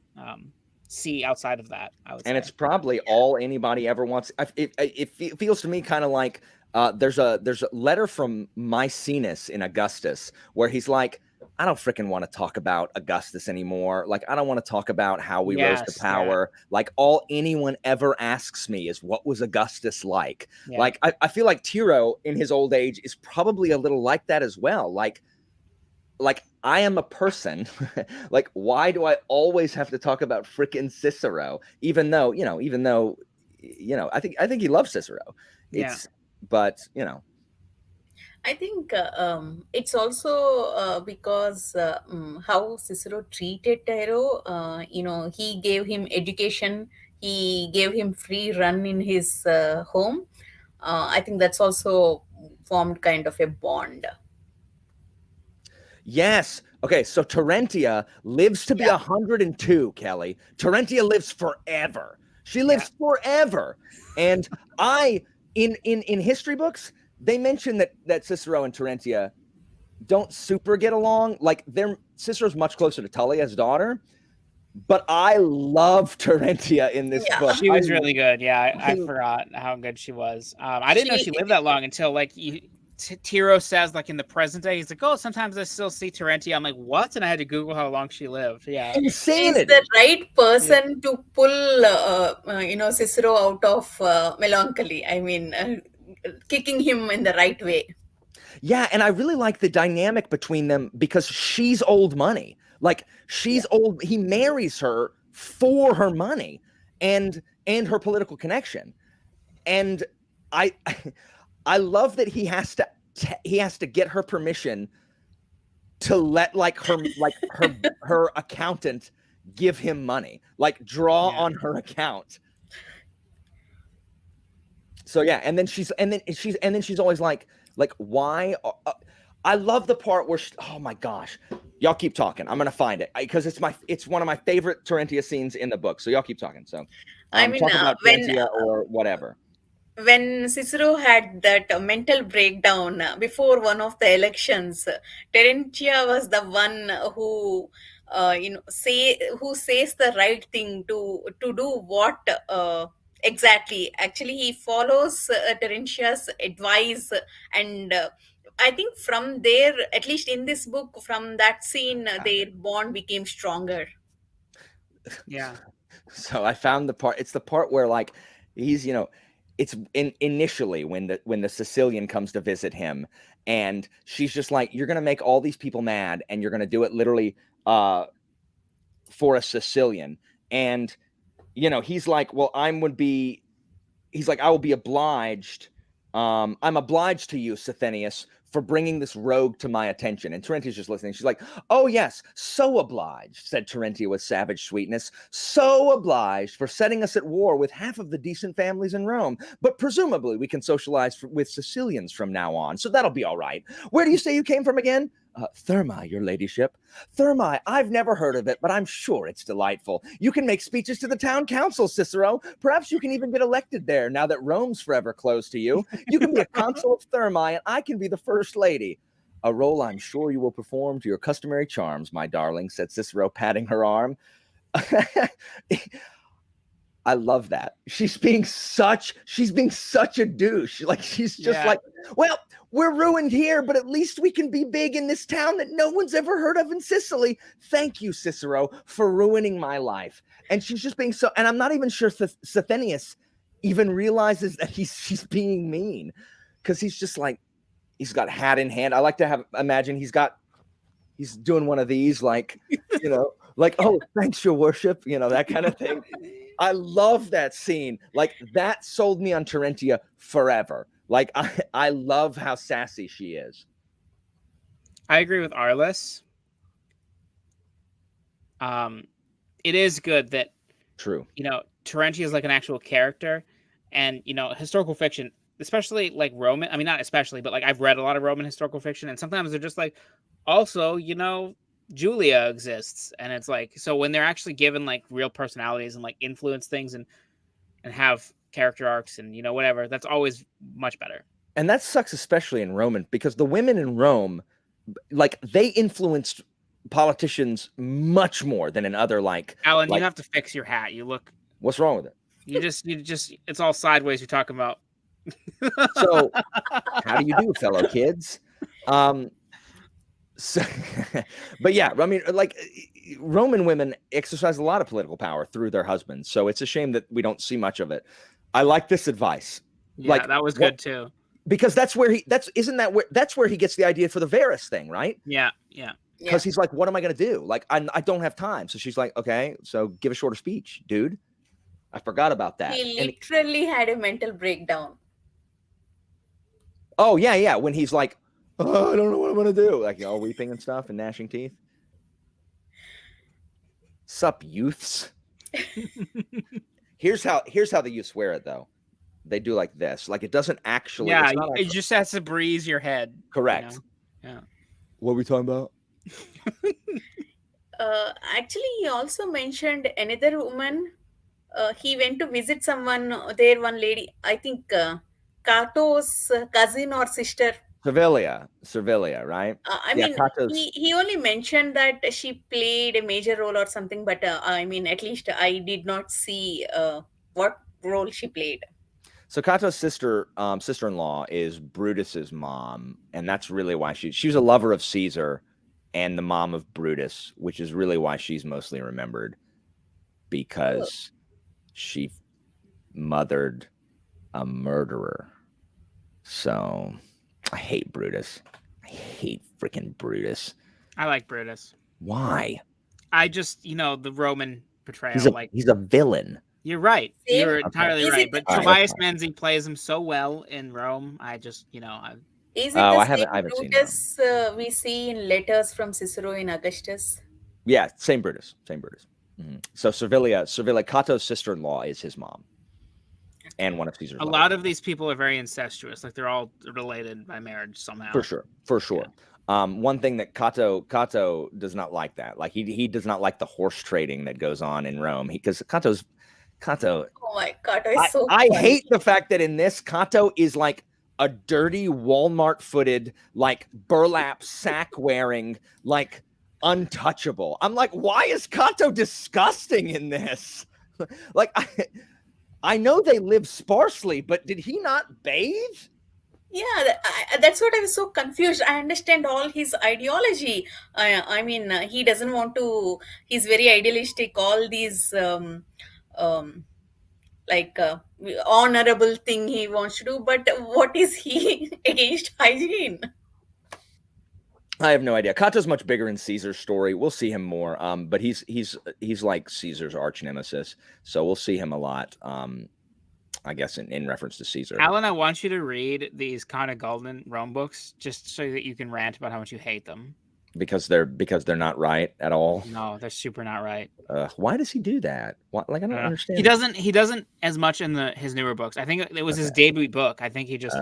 see outside of that, I would say.
And it's probably all anybody ever wants. It feels to me kind of like there's a letter from Maecenas in Augustus where he's like, I don't freaking want to talk about Augustus anymore. Like, I don't want to talk about how we rose to
Yes,
power. Like, all anyone ever asks me is, what was Augustus like?
Yeah.
Like, I feel like Tiro in his old age is probably a little like that as well. Like I am a person. Like, why do I always have to talk about freaking Cicero? Even though, I think he loves Cicero.
Yeah.
But, you know.
I think it's also because how Cicero treated Tiro. He gave him education. He gave him free run in his home. I think that's also formed kind of a bond.
Yes. Okay, so Terentia lives to be 102, Kelly. Terentia lives forever. She lives forever. And in history books, they mention that Cicero and Terentia don't super get along. Like, Cicero's much closer to Tully as daughter, but I love Terentia in this book.
She was really good. Yeah, I forgot how good she was. I didn't know she lived that long until like Tiro says, like, in the present day, he's like, oh, sometimes I still see Terentia. I'm like, what? And I had to Google how long she lived. Yeah,
she's the right person to pull Cicero out of melancholy. I mean, kicking him in the right way.
Yeah, and I really like the dynamic between them because she's old money. Like, she's old. He marries her for her money and her political connection. And I love that he has to get her permission to let her accountant give him money, like draw on her account. So yeah, and then she's always like why? I love the part where oh my gosh, y'all keep talking. I'm gonna find it because it's one of my favorite Terentia scenes in the book. So y'all keep talking. So
I mean,
talk about Terentia or whatever.
When Cicero had that mental breakdown before one of the elections, Terentia was the one who, says the right thing to do what exactly. Actually, he follows Terentia's advice, and I think from there, at least in this book, from that scene, their bond became stronger.
Yeah.
So I found the part. It's the part where like he's it's initially when the Sicilian comes to visit him, and she's just like, you're gonna make all these people mad, and you're gonna do it literally for a Sicilian. And he's like, well, I will be obliged. I'm obliged to you, Sithenius, for bringing this rogue to my attention. And Terentia's just listening. She's like, oh yes, so obliged, said Terentia with savage sweetness. So obliged for setting us at war with half of the decent families in Rome. But presumably we can socialize with Sicilians from now on, so that'll be all right. Where do you say you came from again? Thermae, your ladyship. Thermae, I've never heard of it, but I'm sure it's delightful. You can make speeches to the town council, Cicero. Perhaps you can even get elected there now that Rome's forever closed to you. You can be a consul of Thermae, and I can be the first lady. A role I'm sure you will perform to your customary charms, my darling, said Cicero, patting her arm. I love that. She's being such a douche. Like, she's just like, well, we're ruined here, but at least we can be big in this town that no one's ever heard of in Sicily. Thank you, Cicero, for ruining my life. And she's just being so, and I'm not even sure Sithenius even realizes that she's being mean, because he's just like, he's got hat in hand. I like to imagine he's doing one of these, like, like, oh, thanks, your worship, that kind of thing. I love that scene. Like, that sold me on Terentia forever. Like, I love how sassy she is.
I agree with Arliss. It is good that
True.
Terentia is like an actual character, and historical fiction, especially like Roman. I mean, not especially, but like I've read a lot of Roman historical fiction, and sometimes they're just like, also, Julia exists, and it's like, so when they're actually given like real personalities and like influence things and have character arcs and whatever, that's always much better.
And that sucks, especially in Roman, because the women in Rome, like, they influenced politicians much more than in other, like,
Alan, you have to fix your hat. You look.
What's wrong with it?
You just it's all sideways. You're talking about.
So, how do you do, fellow kids? So, but yeah, I mean, like, Roman women exercise a lot of political power through their husbands, so it's a shame that we don't see much of it. I like this advice.
Yeah,
like,
that was good too. Because
that's where he gets the idea for the Varus thing, right?
Yeah.
Because he's like, what am I going to do? Like, I don't have time. So she's like, okay, so give a shorter speech, dude. I forgot about that.
He literally had a mental breakdown.
Oh, yeah. When he's like, oh, I don't know what I'm going to do. Like, all weeping and stuff and gnashing teeth. Sup, youths? Here's how the youths wear it, though. They do like this. Like, it doesn't actually.
Yeah, it just has to breeze your head.
Correct.
Yeah.
What are we talking about?
Actually, he also mentioned another woman. He went to visit someone there, one lady, I think Cato's cousin or sister.
Servilia, right?
I mean, he only mentioned that she played a major role or something, but I mean, at least I did not see what role she played.
So Cato's sister-in-law is Brutus's mom, and that's really why she was a lover of Caesar and the mom of Brutus, which is really why she's mostly remembered, because she mothered a murderer. So I hate Brutus. I hate freaking Brutus.
I like Brutus.
Why?
I just, the Roman portrayal.
He's a villain.
You're right. You're entirely right. But Tobias Menzies plays him so well in Rome. I just,
Is it the
I
same
haven't seen
Brutus we see in letters from Cicero in Augustus?
Yeah, same Brutus. Mm-hmm. So Servilia, Cato's sister-in-law is his mom, and one of Caesar's.
A lot of these people are very incestuous. Like, they're all related by marriage somehow.
For sure. Yeah. One thing that Cato does not like that. Like, he does not like the horse trading that goes on in Rome. Because Cato.
Oh my God, is so
I
funny.
hate the fact that in this, Cato is like a dirty Walmart-footed, like, burlap sack wearing, like, untouchable. I'm like, why is Cato disgusting in this? Like, I know they live sparsely, but did he not bathe?
Yeah, that's what I was so confused. I understand all his ideology. I mean, he doesn't want to. He's very idealistic. All these honorable thing he wants to do. But what is he against hygiene?
I have no idea. Cato's much bigger in Caesar's story. We'll see him more. But he's like Caesar's arch nemesis, so we'll see him a lot. I guess in reference to Caesar.
Alan, I want you to read these kind of golden Rome books just so that you can rant about how much you hate them.
Because they're not right at all.
No, they're super not right.
Why does he do that? I don't understand.
He doesn't as much in his newer books. I think it was his debut book. I think he just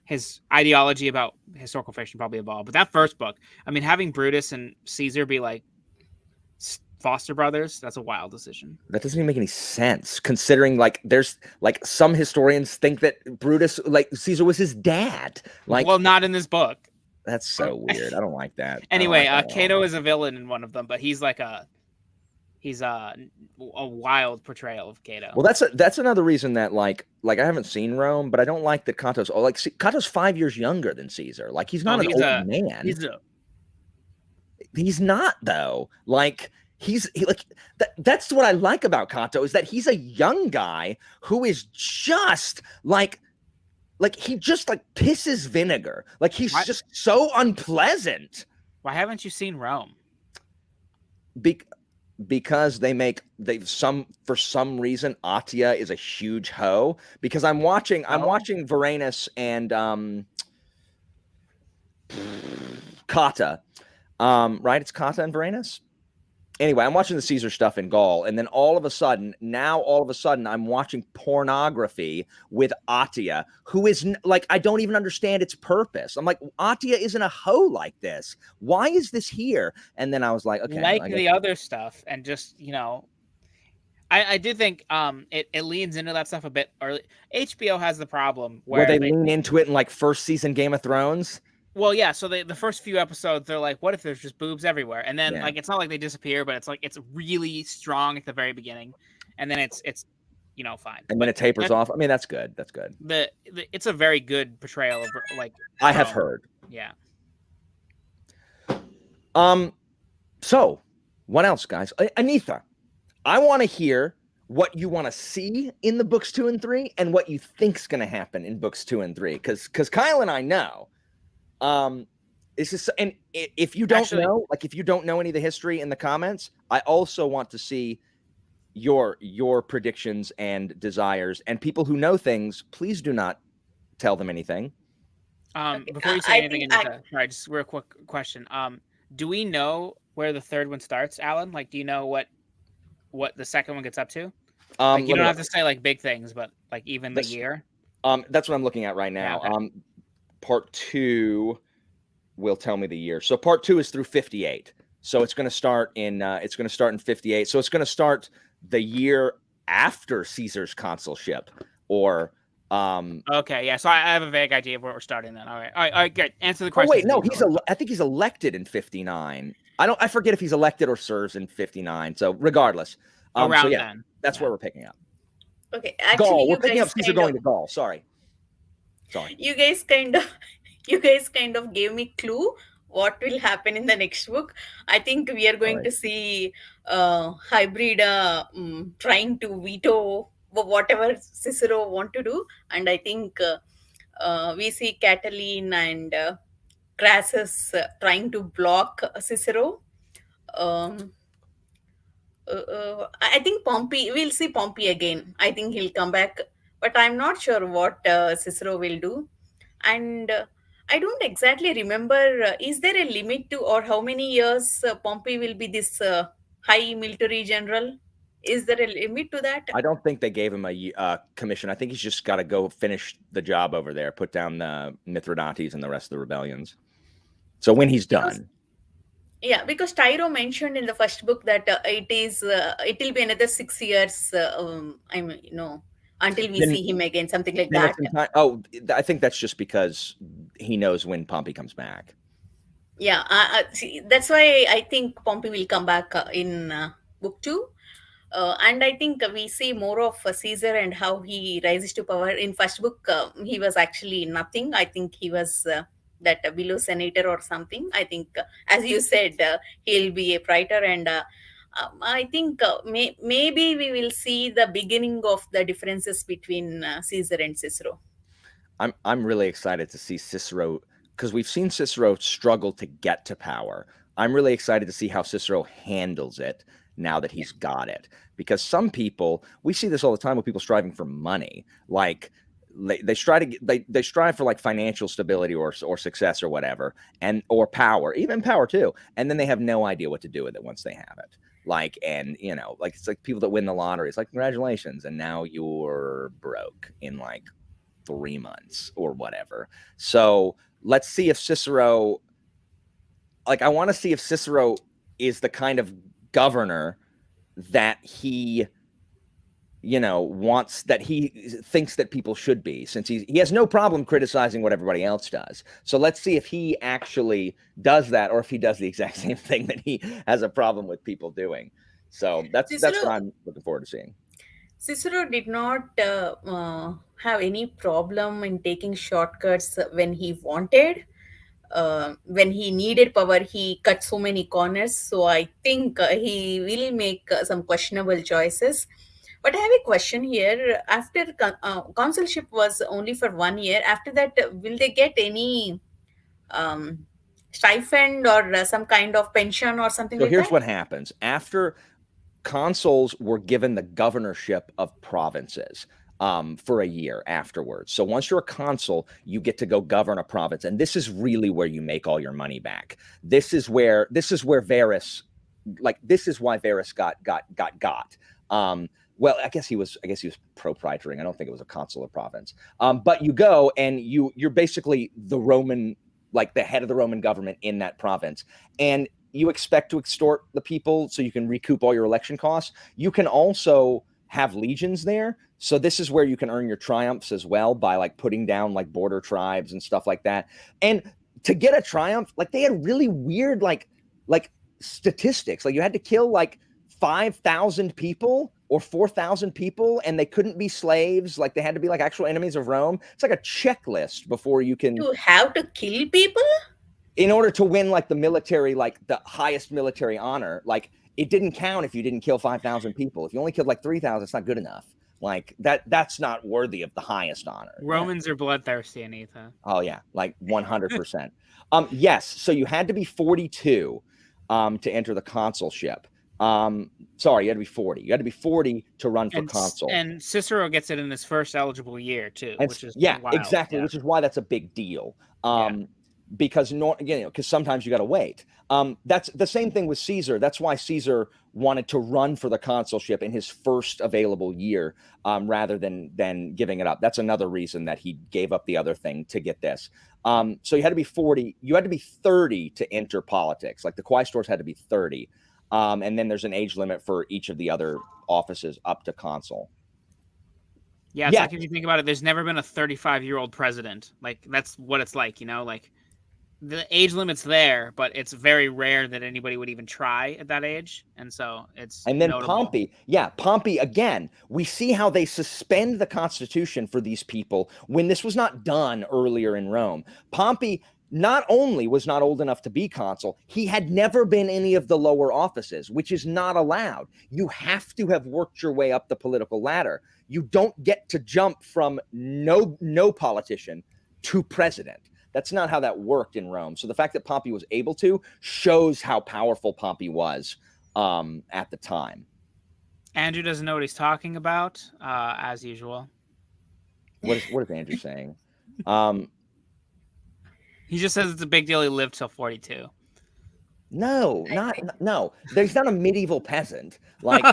his ideology about historical fiction probably evolved. But that first book, I mean, having Brutus and Caesar be like foster brothers, that's a wild decision.
That doesn't even make any sense, considering like there's like some historians think that Brutus, like Caesar, was his dad. Like,
well, not in this book.
That's so weird. I don't like that.
Anyway, Cato is a villain in one of them, but he's he's a wild portrayal of Cato.
Well, that's another reason that like I haven't seen Rome, but I don't like that Cato's Cato's 5 years younger than Caesar. Like he's not an old man. He's not though. Like that's what I like about Cato is that he's a young guy who is just like he just like pisses vinegar. Like he's just so unpleasant.
Why haven't you seen Rome?
Because for some reason Atia is a huge hoe. Because I'm watching Varanus and Cata. Right? It's Cata and Varanus. Anyway, I'm watching the Caesar stuff in Gaul, and then all of a sudden, I'm watching pornography with Atia, who is like, I don't even understand its purpose. I'm like, Atia isn't a hoe like this. Why is this here? And then I was like, okay,
like the other stuff, and just I do think it leans into that stuff a bit early. HBO has the problem
where they lean into it in like first season Game of Thrones.
Well, yeah. So the first few episodes, they're like, "What if there's just boobs everywhere?" And then like it's not like they disappear, but it's like it's really strong at the very beginning, and then it's fine.
And then it tapers off. I mean, that's good. That's good.
It's a very good portrayal of like.
I have heard.
Yeah.
So what else, guys? Anitha, I want to hear what you want to see in the books 2 and 3, and what you think's going to happen in books 2 and 3. Because Kyle and I know. It's just, and if you don't know, like if you don't know any of the history in the comments, I also want to see your predictions and desires. And people who know things, please do not tell them anything.
Before you say anything, sorry, just real quick question. Do we know where the third one starts, Alan? Like, do you know what the second one gets up to? Like, you don't have to say like big things, but like even the year.
That's what I'm looking at right now.
Yeah, okay.
Part 2 will tell me the year. So part 2 is through 58. So it's going to start in 58. So it's going to start the year after Caesar's consulship, or
okay, yeah. So I have a vague idea of where we're starting then. All right, good. Answer the question.
Oh, wait, no, I think he's elected in 59. I forget if he's elected or serves in 59. So regardless,
around
so
then.
That's where we're picking up.
Okay, actually,
Gaul. We're picking up Caesar going to Gaul. Sorry.
You guys kind of gave me clue what will happen in the next book. I think we are going to see hybrid trying to veto whatever Cicero want to do, and I think we see Catiline and Crassus trying to block Cicero. I think Pompey, we'll see Pompey again. I think he'll come back, but I'm not sure what Cicero will do. And I don't exactly remember, is there a limit to, or how many years Pompey will be this high military general? Is there a limit to that?
I don't think they gave him a commission. I think he's just got to go finish the job over there, put down the Mithridates and the rest of the rebellions. So when he's done.
Yeah, because Tyro mentioned in the first book that it will be another 6 years. Until we see him again, something like that.
I think that's just because he knows when Pompey comes back.
Yeah, see, that's why I think Pompey will come back in book 2. And I think we see more of Caesar and how he rises to power. In first book, he was actually nothing. I think he was that below senator or something. I think, as you said, he'll be a praetor, and I think maybe we will see the beginning of the differences between Caesar and Cicero.
I'm really excited to see Cicero, because we've seen Cicero struggle to get to power. I'm really excited to see how Cicero handles it now that he's got it. Because some people, we see this all the time with people striving for money, like they strive for like financial stability or success or whatever, or power, even power too, and then they have no idea what to do with it once they have it. Like, and it's like people that win the lottery. It's like, congratulations, and now you're broke in like 3 months or whatever. So let's see if Cicero, I want to see if Cicero is the kind of governor that he wants, that he thinks that people should be, since he has no problem criticizing what everybody else does. So let's see if he actually does that, or if he does the exact same thing that he has a problem with people doing. So that's what
Cicero,
I'm looking forward to seeing.
Cicero did not have any problem in taking shortcuts when he wanted. When he needed power, he cut so many corners. So I think he will make some questionable choices. But I have a question here. After consulship was only for 1 year, after that, will they get any um, stipend or some kind of pension or something
So
like
here's
that?
what happens. After consuls were given the governorship of provinces for a year afterwards. So once you're a consul, you get to go govern a province, and this is really where you make all your money back. This is where Varus, like this is why Varus got. Well, I guess he was propraetoring. I don't think it was a consul of province. But you go and you're basically the Roman, like the head of the Roman government in that province, and you expect to extort the people so you can recoup all your election costs. You can also have legions there. So this is where you can earn your triumphs as well by like putting down like border tribes and stuff like that. And to get a triumph, like they had really weird like statistics. Like you had to kill like 5,000 people or 4,000 people, and they couldn't be slaves. Like they had to be like actual enemies of Rome. It's like a checklist before you can.
You have to kill people?
In order to win like the military, like the highest military honor, like it didn't count if you didn't kill 5,000 people. If you only killed like 3,000, it's not good enough. Like that's not worthy of the highest honor.
Romans are bloodthirsty, Anitha.
Oh yeah, like 100%. Yes, so you had to be 42 to enter the consulship. Sorry, you had to be 40. You had to be 40 to run for consul.
And Cicero gets it in his first eligible year too,
And,
which is
yeah,
wild.
exactly. Which is why that's a big deal. Because because sometimes you got to wait. That's the same thing with Caesar. That's why Caesar wanted to run for the consulship in his first available year, rather than giving it up. That's another reason that he gave up the other thing to get this. So you had to be 40. You had to be 30 to enter politics. Like the quaestors had to be 30. And then there's an age limit for each of the other offices up to consul.
Yeah, it's like if you think about it, there's never been a 35-year-old president. Like that's what it's like, like the age limit's there, but it's very rare that anybody would even try at that age. And so it's
and then
notable.
Pompey again, we see how they suspend the constitution for these people when this was not done earlier in Rome. Pompey not only was not old enough to be consul, he had never been any of the lower offices, which is not allowed. You have to have worked your way up the political ladder. You don't get to jump from no politician to president. That's not how that worked in Rome. So the fact that Pompey was able to shows how powerful Pompey was at the time.
Andrew doesn't know what he's talking about, as usual.
What is Andrew saying?
He just says it's a big deal he lived till 42.
No. There's not a medieval peasant. Like,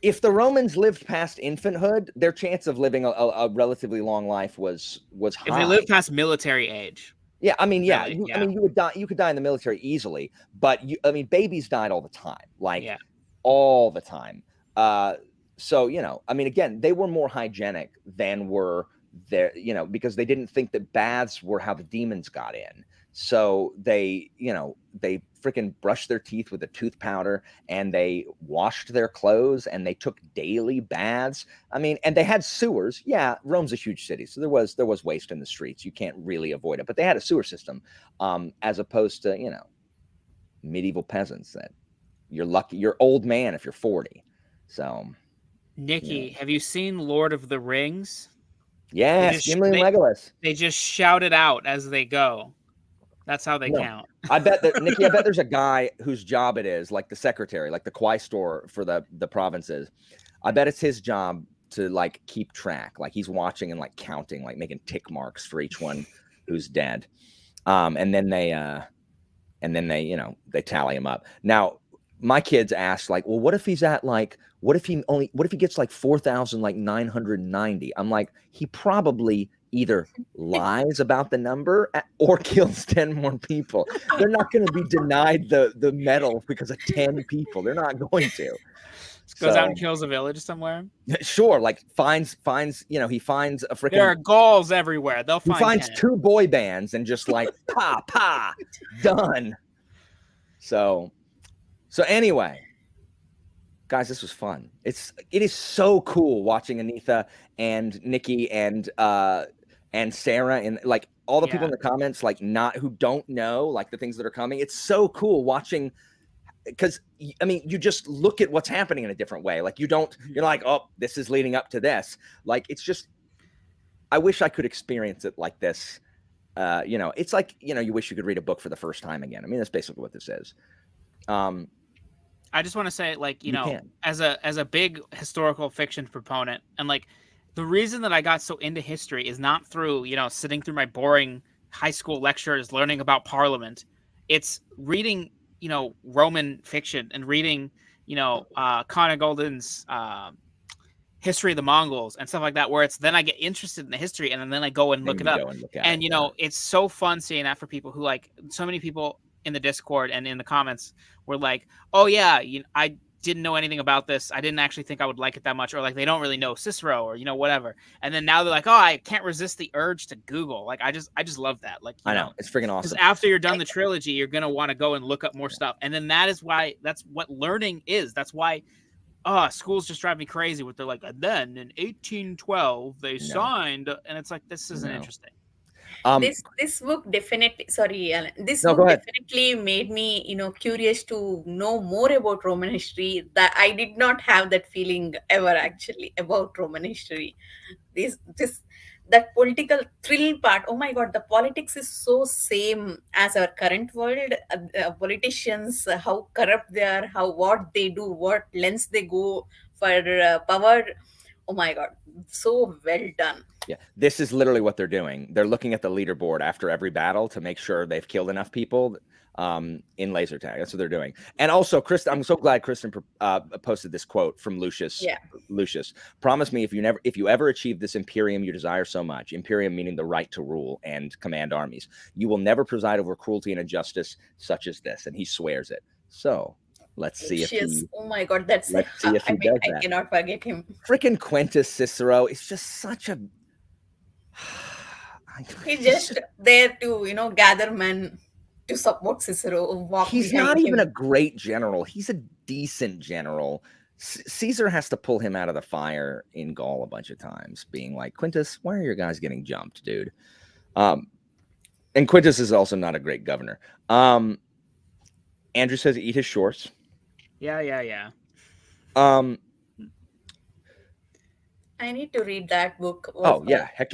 if the Romans lived past infanthood, their chance of living a relatively long life was high.
If they lived past military age.
Yeah, I mean, yeah.
Really,
I mean, you would die. You could die in the military easily, but babies died all the time, all the time. So I mean, again, they were more hygienic than were there, because they didn't think that baths were how the demons got in. So they freaking brushed their teeth with a tooth powder, and they washed their clothes, and they took daily baths. I mean, and they had sewers. Yeah, Rome's a huge city, so there was waste in the streets. You can't really avoid it, but they had a sewer system, as opposed to medieval peasants that you're lucky, you're old man if you're 40. So,
Nikki, have you seen Lord of the Rings?
Yes, Gimli and Legolas.
They just shout it out as they go. That's how they count.
I bet that Nikki, I bet there's a guy whose job it is, like the secretary, like the quaestor for the provinces. I bet it's his job to like keep track. Like he's watching and like counting, like making tick marks for each one who's dead. And then they they tally him up. Now, my kids asked, like, well, what if he's at like, what if he gets like 4,990? I'm like, he probably either lies about the number or kills 10 more people. They're not going to be denied the medal because of 10 people. They're not going to.
Goes out and kills a village somewhere.
Sure, like finds he finds a freaking.
There are Gauls everywhere. They'll find.
He finds 2 boy bands and just like pa done. So anyway, guys, this was fun. It is so cool watching Anitha and Nikki and Sarah and like all the people in the comments, like who don't know like the things that are coming. It's so cool watching, because I mean, you just look at what's happening in a different way. Like you're like, oh, this is leading up to this. Like it's just, I wish I could experience it like this. It's like, you wish you could read a book for the first time again. I mean, that's basically what this is.
I just want to say, like,
You can.
as a big historical fiction proponent, and like the reason that I got so into history is not through, sitting through my boring high school lectures learning about Parliament. It's reading, Roman fiction and reading, Connor Golden's History of the Mongols and stuff like that, where then I get interested in the history and then I go and look it up. And it's so fun seeing that for people who, like, so many people in the Discord and in the comments were like, oh yeah, I didn't know anything about this. I didn't actually think I would like it that much, or like they don't really know Cicero or whatever. And then now they're like, oh, I can't resist the urge to Google. Like I just love that. Like
I know it's freaking awesome.
Because after you're done the trilogy, you're gonna want to go and look up more stuff. And then that's what learning is. That's why schools just drive me crazy with they're like, and then in 1812 they signed, and it's like, this isn't interesting.
This book definitely, sorry, Alan, this book definitely made me, curious to know more about Roman history. That I did not have that feeling ever actually about Roman history. That political thrill part. Oh my God, the politics is so same as our current world. Politicians, how corrupt they are, what they do, what lengths they go for power. Oh my God, so well done.
Yeah, this is literally what they're doing. They're looking at the leaderboard after every battle to make sure they've killed enough people in laser tag. That's what they're doing. And also, I'm so glad Kristen posted this quote from Lucius.
Yeah.
Lucius, promise me if you ever achieve this Imperium you desire so much, Imperium meaning the right to rule and command armies, you will never preside over cruelty and injustice such as this. And he swears it. So let's see if he.
Oh my God, that's.
Let's see if he does that.
I cannot forget him.
Freaking Quintus Cicero is just such a.
He's just there to gather men to support Cicero.
He's not even a great general. He's a decent general. Caesar has to pull him out of the fire in Gaul a bunch of times, being like, Quintus, why are your guys getting jumped, dude? And Quintus is also not a great governor. Andrew says eat his shorts.
Yeah.
I need to read that book.
Oh yeah, heck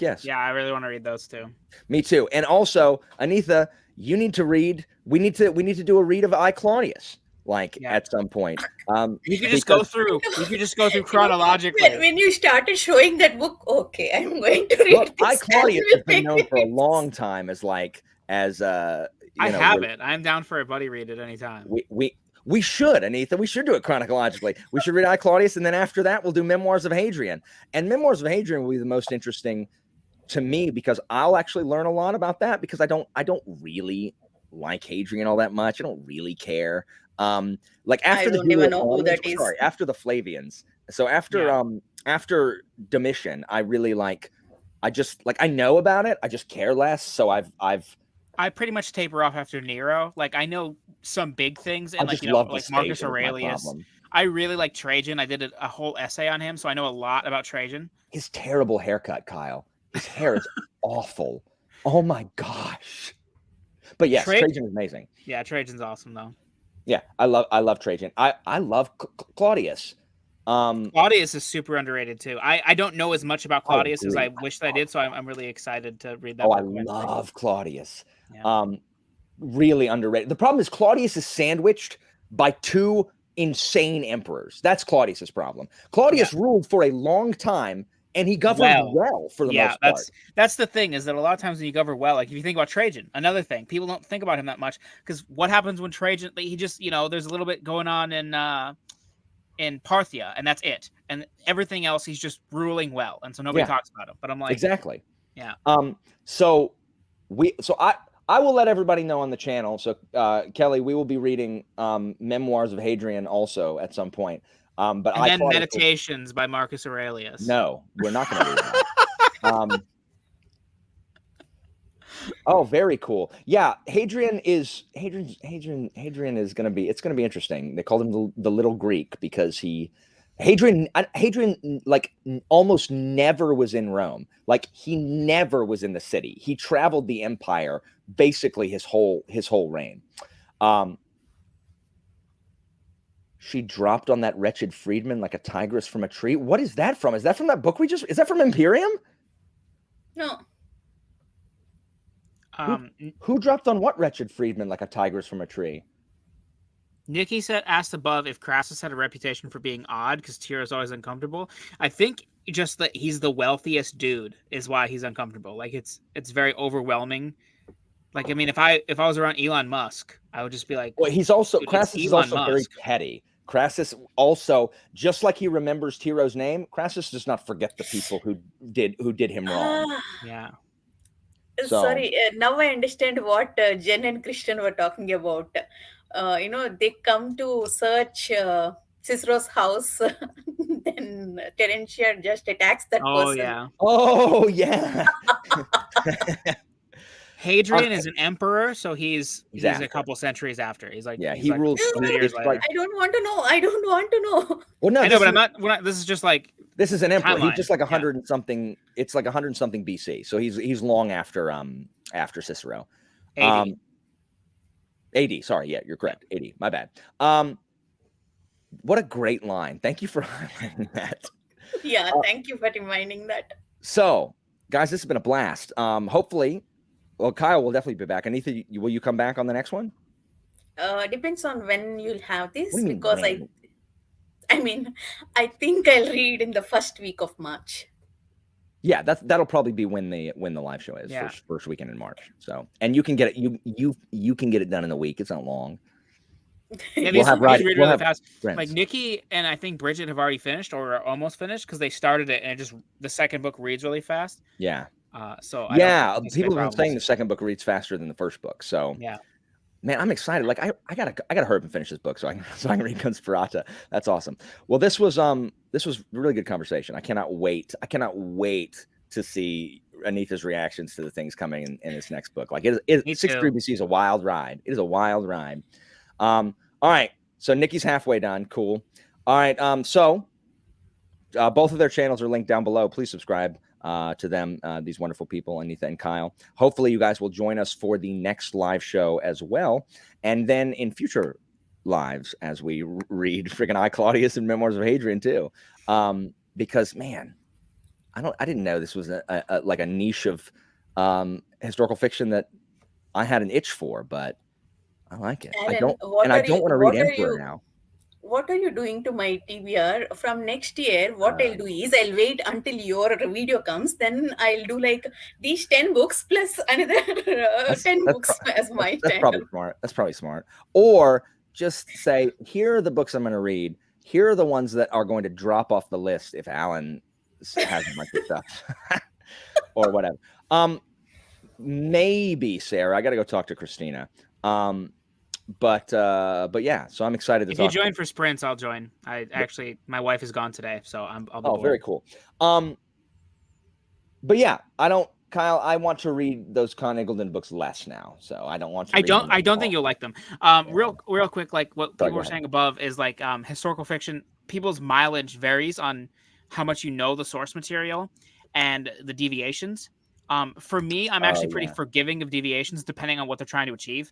yes.
Yeah, I really want to read those too.
Me too. And also, Anitha, you need to read. We need to do a read of I Claudius, at some point.
You can just go through. You can just go through chronologically.
When you started showing that book, okay, I'm going to read this.
I Claudius has been known for a long time as I
have it. I'm down for a buddy read at any time.
We should, Anitha. We should do it chronologically. We should read I Claudius, and then after that, we'll do Memoirs of Hadrian. And Memoirs of Hadrian will be the most interesting to me because I'll actually learn a lot about that because I don't really like Hadrian all that much. I don't really care. After
I don't even know who that is.
Sorry, after the Flavians. So after Domitian, I really I know about it. I just care less. So
I pretty much taper off after Nero. Like I know some big things, and like Marcus Aurelius. I really like Trajan. I did a whole essay on him, so I know a lot about Trajan.
His terrible haircut, Kyle. His hair is awful. Oh my gosh. But yes, Trajan is amazing.
Yeah, Trajan's awesome though.
Yeah, I love Trajan. I love Claudius.
Claudius is super underrated too. I don't know as much about Claudius as I wish that I did, so I'm really excited to read that.
Oh, I love Claudius. Yeah. Really underrated. The problem is Claudius is sandwiched by two insane emperors. That's Claudius's problem. Claudius ruled for a long time, and he governed well for the most part.
That's the thing, is that a lot of times when you govern well, like if you think about Trajan, another thing, people don't think about him that much because what happens when Trajan, he just, there's a little bit going on in Parthia, and that's it. And everything else, he's just ruling well, and so nobody talks about him. But I'm like,
exactly.
Yeah.
So I will let everybody know on the channel. So Kelly, we will be reading Memoirs of Hadrian also at some point. But
then Meditations by Marcus Aurelius.
No, we're not going to do that. Oh, very cool. Yeah, Hadrian is gonna be, it's gonna be interesting. They called him the little Greek because Hadrian like almost never was in Rome. Like he never was in the city. He traveled the empire basically his whole reign. She dropped on that wretched freedman like a tigress from a tree. What is that from? Is that from that book is that from Imperium?
No.
Who dropped on what wretched freedman like a tigress from a tree?
Nikki asked above if Crassus had a reputation for being odd because Tiro's always uncomfortable. I think just that he's the wealthiest dude is why he's uncomfortable. Like it's very overwhelming. Like I mean, if I was around Elon Musk, I would just be like,
well, he's also
dude,
Crassus is also very petty. Crassus also, just like he remembers Tiro's name, Crassus does not forget the people who did him wrong.
Yeah.
So,
sorry, now I understand what Jen and Christian were talking about. They come to search Cicero's house, then Terentia just attacks that person.
Yeah.
Oh, yeah.
Hadrian is an emperor, so he's
Exactly.
a couple centuries after. He's like,
yeah, he rules
100 years later.
I don't want to know. I don't want to know.
Well, no,
I know, but we're not. This is just like
this is an emperor.
timeline.
He's just like 100 and something. It's like 100 and something BC. So he's long after Cicero.
80.
AD. Sorry, yeah, you're correct. 80. My bad. What a great line. Thank you for highlighting that.
Yeah, thank you for reminding that.
So, guys, this has been a blast. Hopefully, well, Kyle will definitely be back. Anitha, will you come back on the next one?
Depends on when you'll have this,
What do you mean,
because
when?
I think I'll read in the first week of March.
Yeah, that'll probably be when the live show is, first weekend in March. So, and you can get it you can get it done in a week. It's not long.
Yeah,
We'll have
really fast.
friends.
Like Nikki and I think Bridget have already finished or are almost finished because they started it and the second book reads really fast.
Yeah.
So
people have been saying the second book reads faster than the first book. So
yeah,
man, I'm excited. Like I gotta hurry up and finish this book so I can read Conspirata. That's awesome. Well, this was really good conversation. I cannot wait to see Anitha's reactions to the things coming in this next book. Like 63 BC is a wild ride. It is a wild ride. All right. So Nikki's halfway done. Cool. All right. So both of their channels are linked down below. Please subscribe to them, these wonderful people, Anitha and Kyle. Hopefully you guys will join us for the next live show as well. And then in future lives as we read freaking I, Claudius and Memoirs of Hadrian too. Because man, I didn't know this was a like a niche of historical fiction that I had an itch for, but I like it.
Alan,
I don't want to read Emperor now.
What are you doing to my TBR? From next year, what I'll do is I'll wait until your video comes. Then I'll do like these 10 books plus another 10 books as my
That's probably smart. That's probably smart. Or just say, here are the books I'm going to read. Here are the ones that are going to drop off the list if Alan has a bunch of stuff or whatever. Maybe Sarah. I got to go talk to Christina. But yeah, so I'm excited to
if you join for sprints, I'll join. My wife is gone today, so I'll be bored.
Very cool. But yeah, Kyle, I want to read those Con Eagleton books less now, so I don't want to.
I don't think you'll like them. Real quick, like what people were saying above is like historical fiction. People's mileage varies on how much you know the source material and the deviations. For me, I'm actually pretty forgiving of deviations depending on what they're trying to achieve.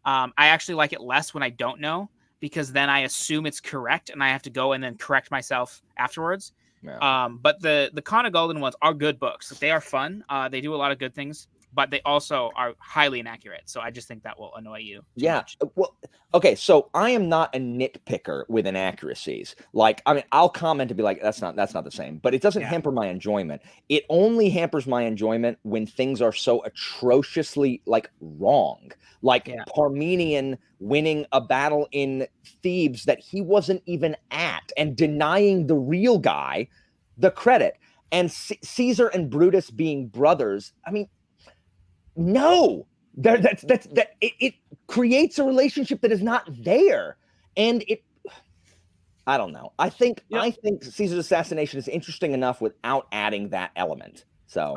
I actually like it less when I don't know, because then I assume it's correct and I have to go and then correct myself afterwards. Yeah. But the Con of Golden ones are good books. They are fun. They do a lot of good things, but they also are highly inaccurate. So I just think that will annoy you. Much.
Well, okay. So I am not a nitpicker with inaccuracies. Like, I mean, I'll comment and be like, that's not the same, but it doesn't hamper my enjoyment. It only hampers my enjoyment when things are so atrociously like wrong. Like Parmenion winning a battle in Thebes that he wasn't even at and denying the real guy the credit, and Caesar and Brutus being brothers. I mean, no, it creates a relationship that is not there, and I don't know. I think Caesar's assassination is interesting enough without adding that element. So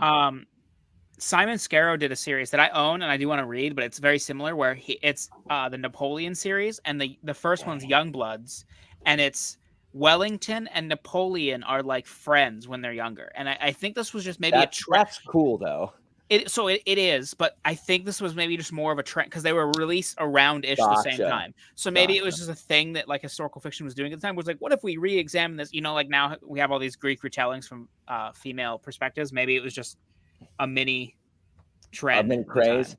Simon Scarrow did a series that I own and I do want to read, but it's very similar. Where it's the Napoleon series, and the first one's Youngbloods, and it's Wellington and Napoleon are like friends when they're younger. And I think this was just maybe a trend.
That's cool though.
It is, but I think this was maybe just more of a trend because they were released around-ish the same
Gotcha.
time. So maybe it was just a thing that like historical fiction was doing at the time. Was like, what if we re-examine this? You know, like now we have all these Greek retellings from female perspectives. Maybe it was just a mini trend,
mini craze.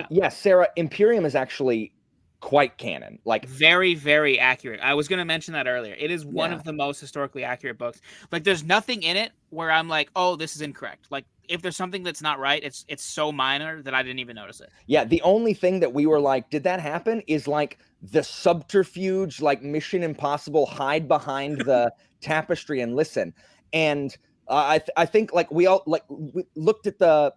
Yeah.
Sarah, Imperium is actually quite canon. Like
very, very accurate. I was going to mention that earlier. It is one of the most historically accurate books. Like, there's nothing in it where I'm like, oh, this is incorrect. Like, if there's something that's not right, it's so minor that I didn't even notice it.
Yeah, the only thing that we were like, did that happen? Is like the subterfuge, like Mission Impossible, hide behind the tapestry and listen. And I think like we all like we looked at the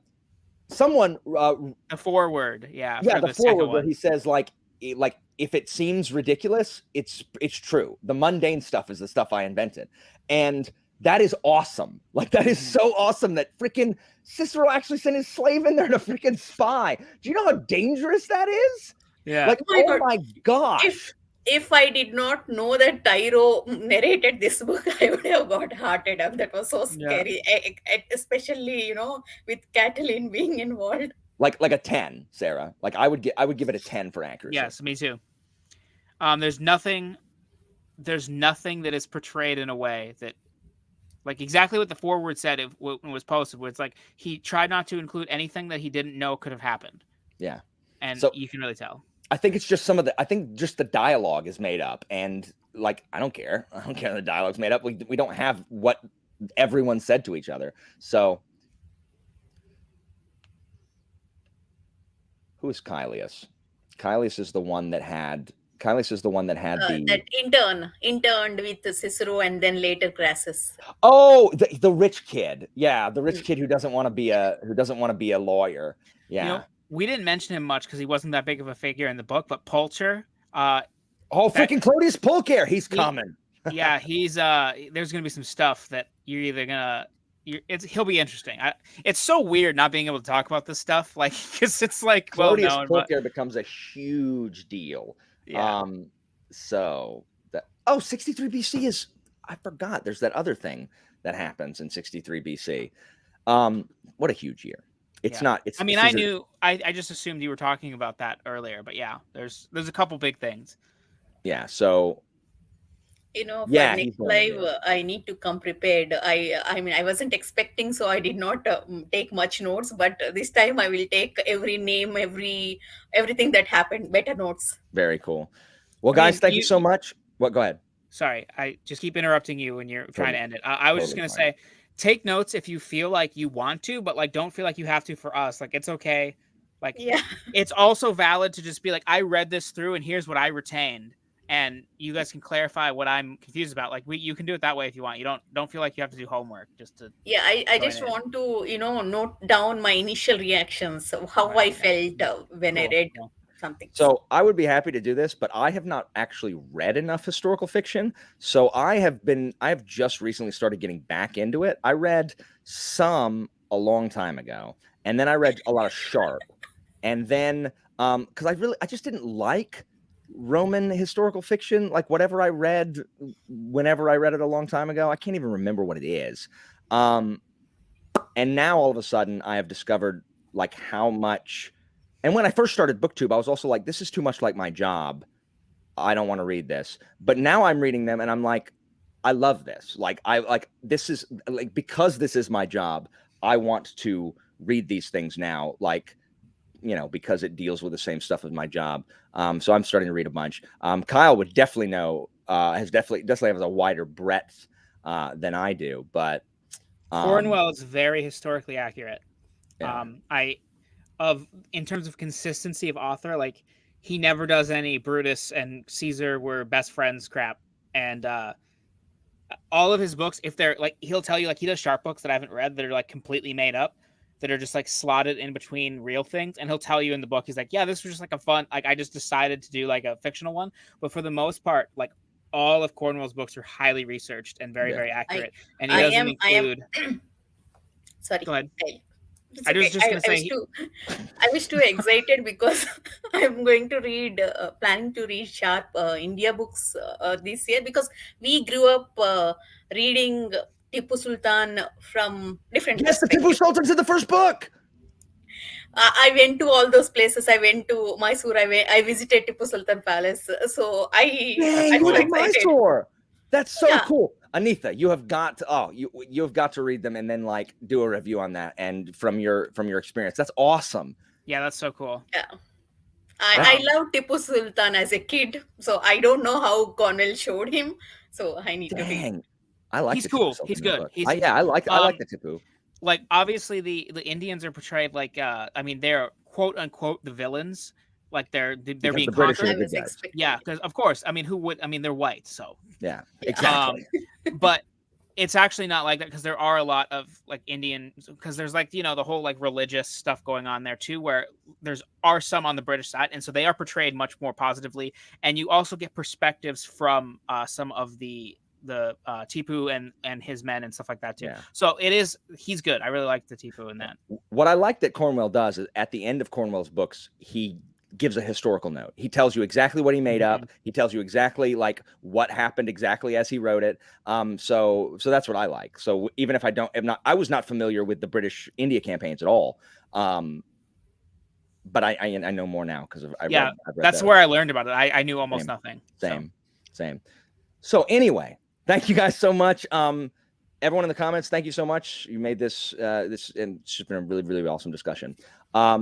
foreword,
the foreword where he says like if it seems ridiculous, it's true. The mundane stuff is the stuff I invented, and that is awesome. Like that is so awesome that freaking Cicero actually sent his slave in there to freaking spy. Do you know how dangerous that is?
Yeah.
Like, oh my gosh.
If I did not know that Tyro narrated this book, I would have got hearted up. That was so scary, especially with Catelyn being involved.
Like a 10, Sarah. Like I would give it a 10 for accuracy.
Yes, me too. There's nothing that is portrayed in a way that, like exactly what the foreword said when it was posted, where it's like he tried not to include anything that he didn't know could have happened.
Yeah.
And
so,
you can really tell.
I think it's just just the dialogue is made up, and like I don't care. The dialogue's made up. We don't have what everyone said to each other. So who is Caelius? Caelius is the one that had
that interned with Cicero and then later Crassus.
Oh, the rich kid. Yeah, the rich kid who doesn't want to be a lawyer. Yeah.
We didn't mention him much because he wasn't that big of a figure in the book, but Pulcher.
Freaking Clodius Pulcher, he's coming.
Yeah, he's there's gonna be some stuff that you're either gonna. He'll be interesting. It's so weird not being able to talk about this stuff, like because it's like
Clodius Pulcher becomes a huge deal.
Yeah.
So that 63 BC is, I forgot. There's that other thing that happens in 63 BC. What a huge year. It's not. It's.
I mean, I knew. I just assumed you were talking about that earlier, but yeah, there's a couple big things.
Yeah. So.
For next live, I need to come prepared. I mean, I wasn't expecting, so I did not take much notes. But this time, I will take every name, everything that happened, better notes.
Very cool. Well, guys, thank you so much. What? Go ahead.
Sorry, I just keep interrupting you when you're trying to end it. I was just gonna say, take notes if you feel like you want to, but like don't feel like you have to for us. Like it's okay. Like it's also valid to just be like, I read this through and here's what I retained. And you guys can clarify what I'm confused about. Like you can do it that way if you want. You don't feel like you have to do homework just to.
Yeah, I just want to note down my initial reactions, how I felt when I read something.
So I would be happy to do this, but I have not actually read enough historical fiction. So I have just recently started getting back into it. I read some a long time ago, and then I read a lot of Sharp, and then because I just didn't like Roman historical fiction, like whatever I read, whenever I read it a long time ago, I can't even remember what it is. And now all of a sudden I have discovered like how much, and when I first started BookTube, I was also like, this is too much like my job. I don't want to read this. But now I'm reading them and I'm like, I love this. This is like, because this is my job, I want to read these things now. Like, because it deals with the same stuff as my job. So I'm starting to read a bunch. Kyle would definitely know, definitely has a wider breadth than I do, but
Cornwell is very historically accurate.
Yeah.
In terms of consistency of author, like he never does any Brutus and Caesar were best friends crap. And all of his books, if they're like, he'll tell you like he does Sharp books that I haven't read that are like completely made up, that are just like slotted in between real things. And he'll tell you in the book, he's like, yeah, this was just like a fun, like I just decided to do like a fictional one. But for the most part, like all of Cornwell's books are highly researched and very, very accurate. And he doesn't include.
Sorry.
Go ahead.
It's
I was
okay.
just gonna say
I was too excited because I'm going to read, planning to read sharp India books this year, because we grew up reading Tipu Sultan from different
Yes, the Tipu
perspectives.
Sultan's in the first book.
I went to all those places. I went to Mysore. I visited Tipu Sultan Palace. So
Dang,
I'm
you
so
went to
excited.
Mysore. That's so
Yeah.
cool. Anitha, you have got to you have got to read them and then like do a review on that and from your experience. That's awesome.
yeah, that's so cool.
Yeah. I
Um,
love Tipu Sultan as a kid, so I don't know how Cornell showed him. So I need to read.
Dang. I like
He's
the
cool.
Tipu Sultan
He's good.
book.
He's
I like the Tipu.
like obviously the Indians are portrayed like I mean they're quote unquote the villains, like they're
Because
being
the British are
I
the
conquered.
good
was
guys.
expecting.
Yeah, because of course, I mean who would? I mean they're white, so
Yeah,
Yeah.
exactly.
but it's actually not like that, because there are a lot of like Indian, because there's like the whole like religious stuff going on there too, where are some on the British side, and so they are portrayed much more positively, and you also get perspectives from some of the Tipu and his men and stuff like that too.
Yeah.
So he's good. I really like the Tipu in that.
What I like that Cornwell does is at the end of Cornwell's books, he gives a historical note. He tells you exactly what he made up. He tells you exactly like what happened exactly as he wrote it. So that's what I like. So even if I was not familiar with the British India campaigns at all. But I know more now because I've read
that's
those.
where I learned about it. I knew almost nothing.
Same. So anyway, thank you guys so much. Everyone in the comments, thank you so much. You made this and it's just been a really, really awesome discussion.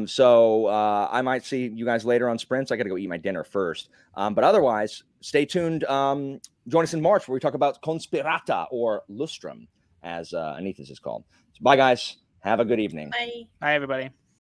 So I might see you guys later on Sprints. I got to go eat my dinner first. But otherwise, stay tuned. Join us in March where we talk about Conspirata, or Lustrum, as Anitha's is called. So bye, guys. Have a good evening.
Bye.
Bye, everybody.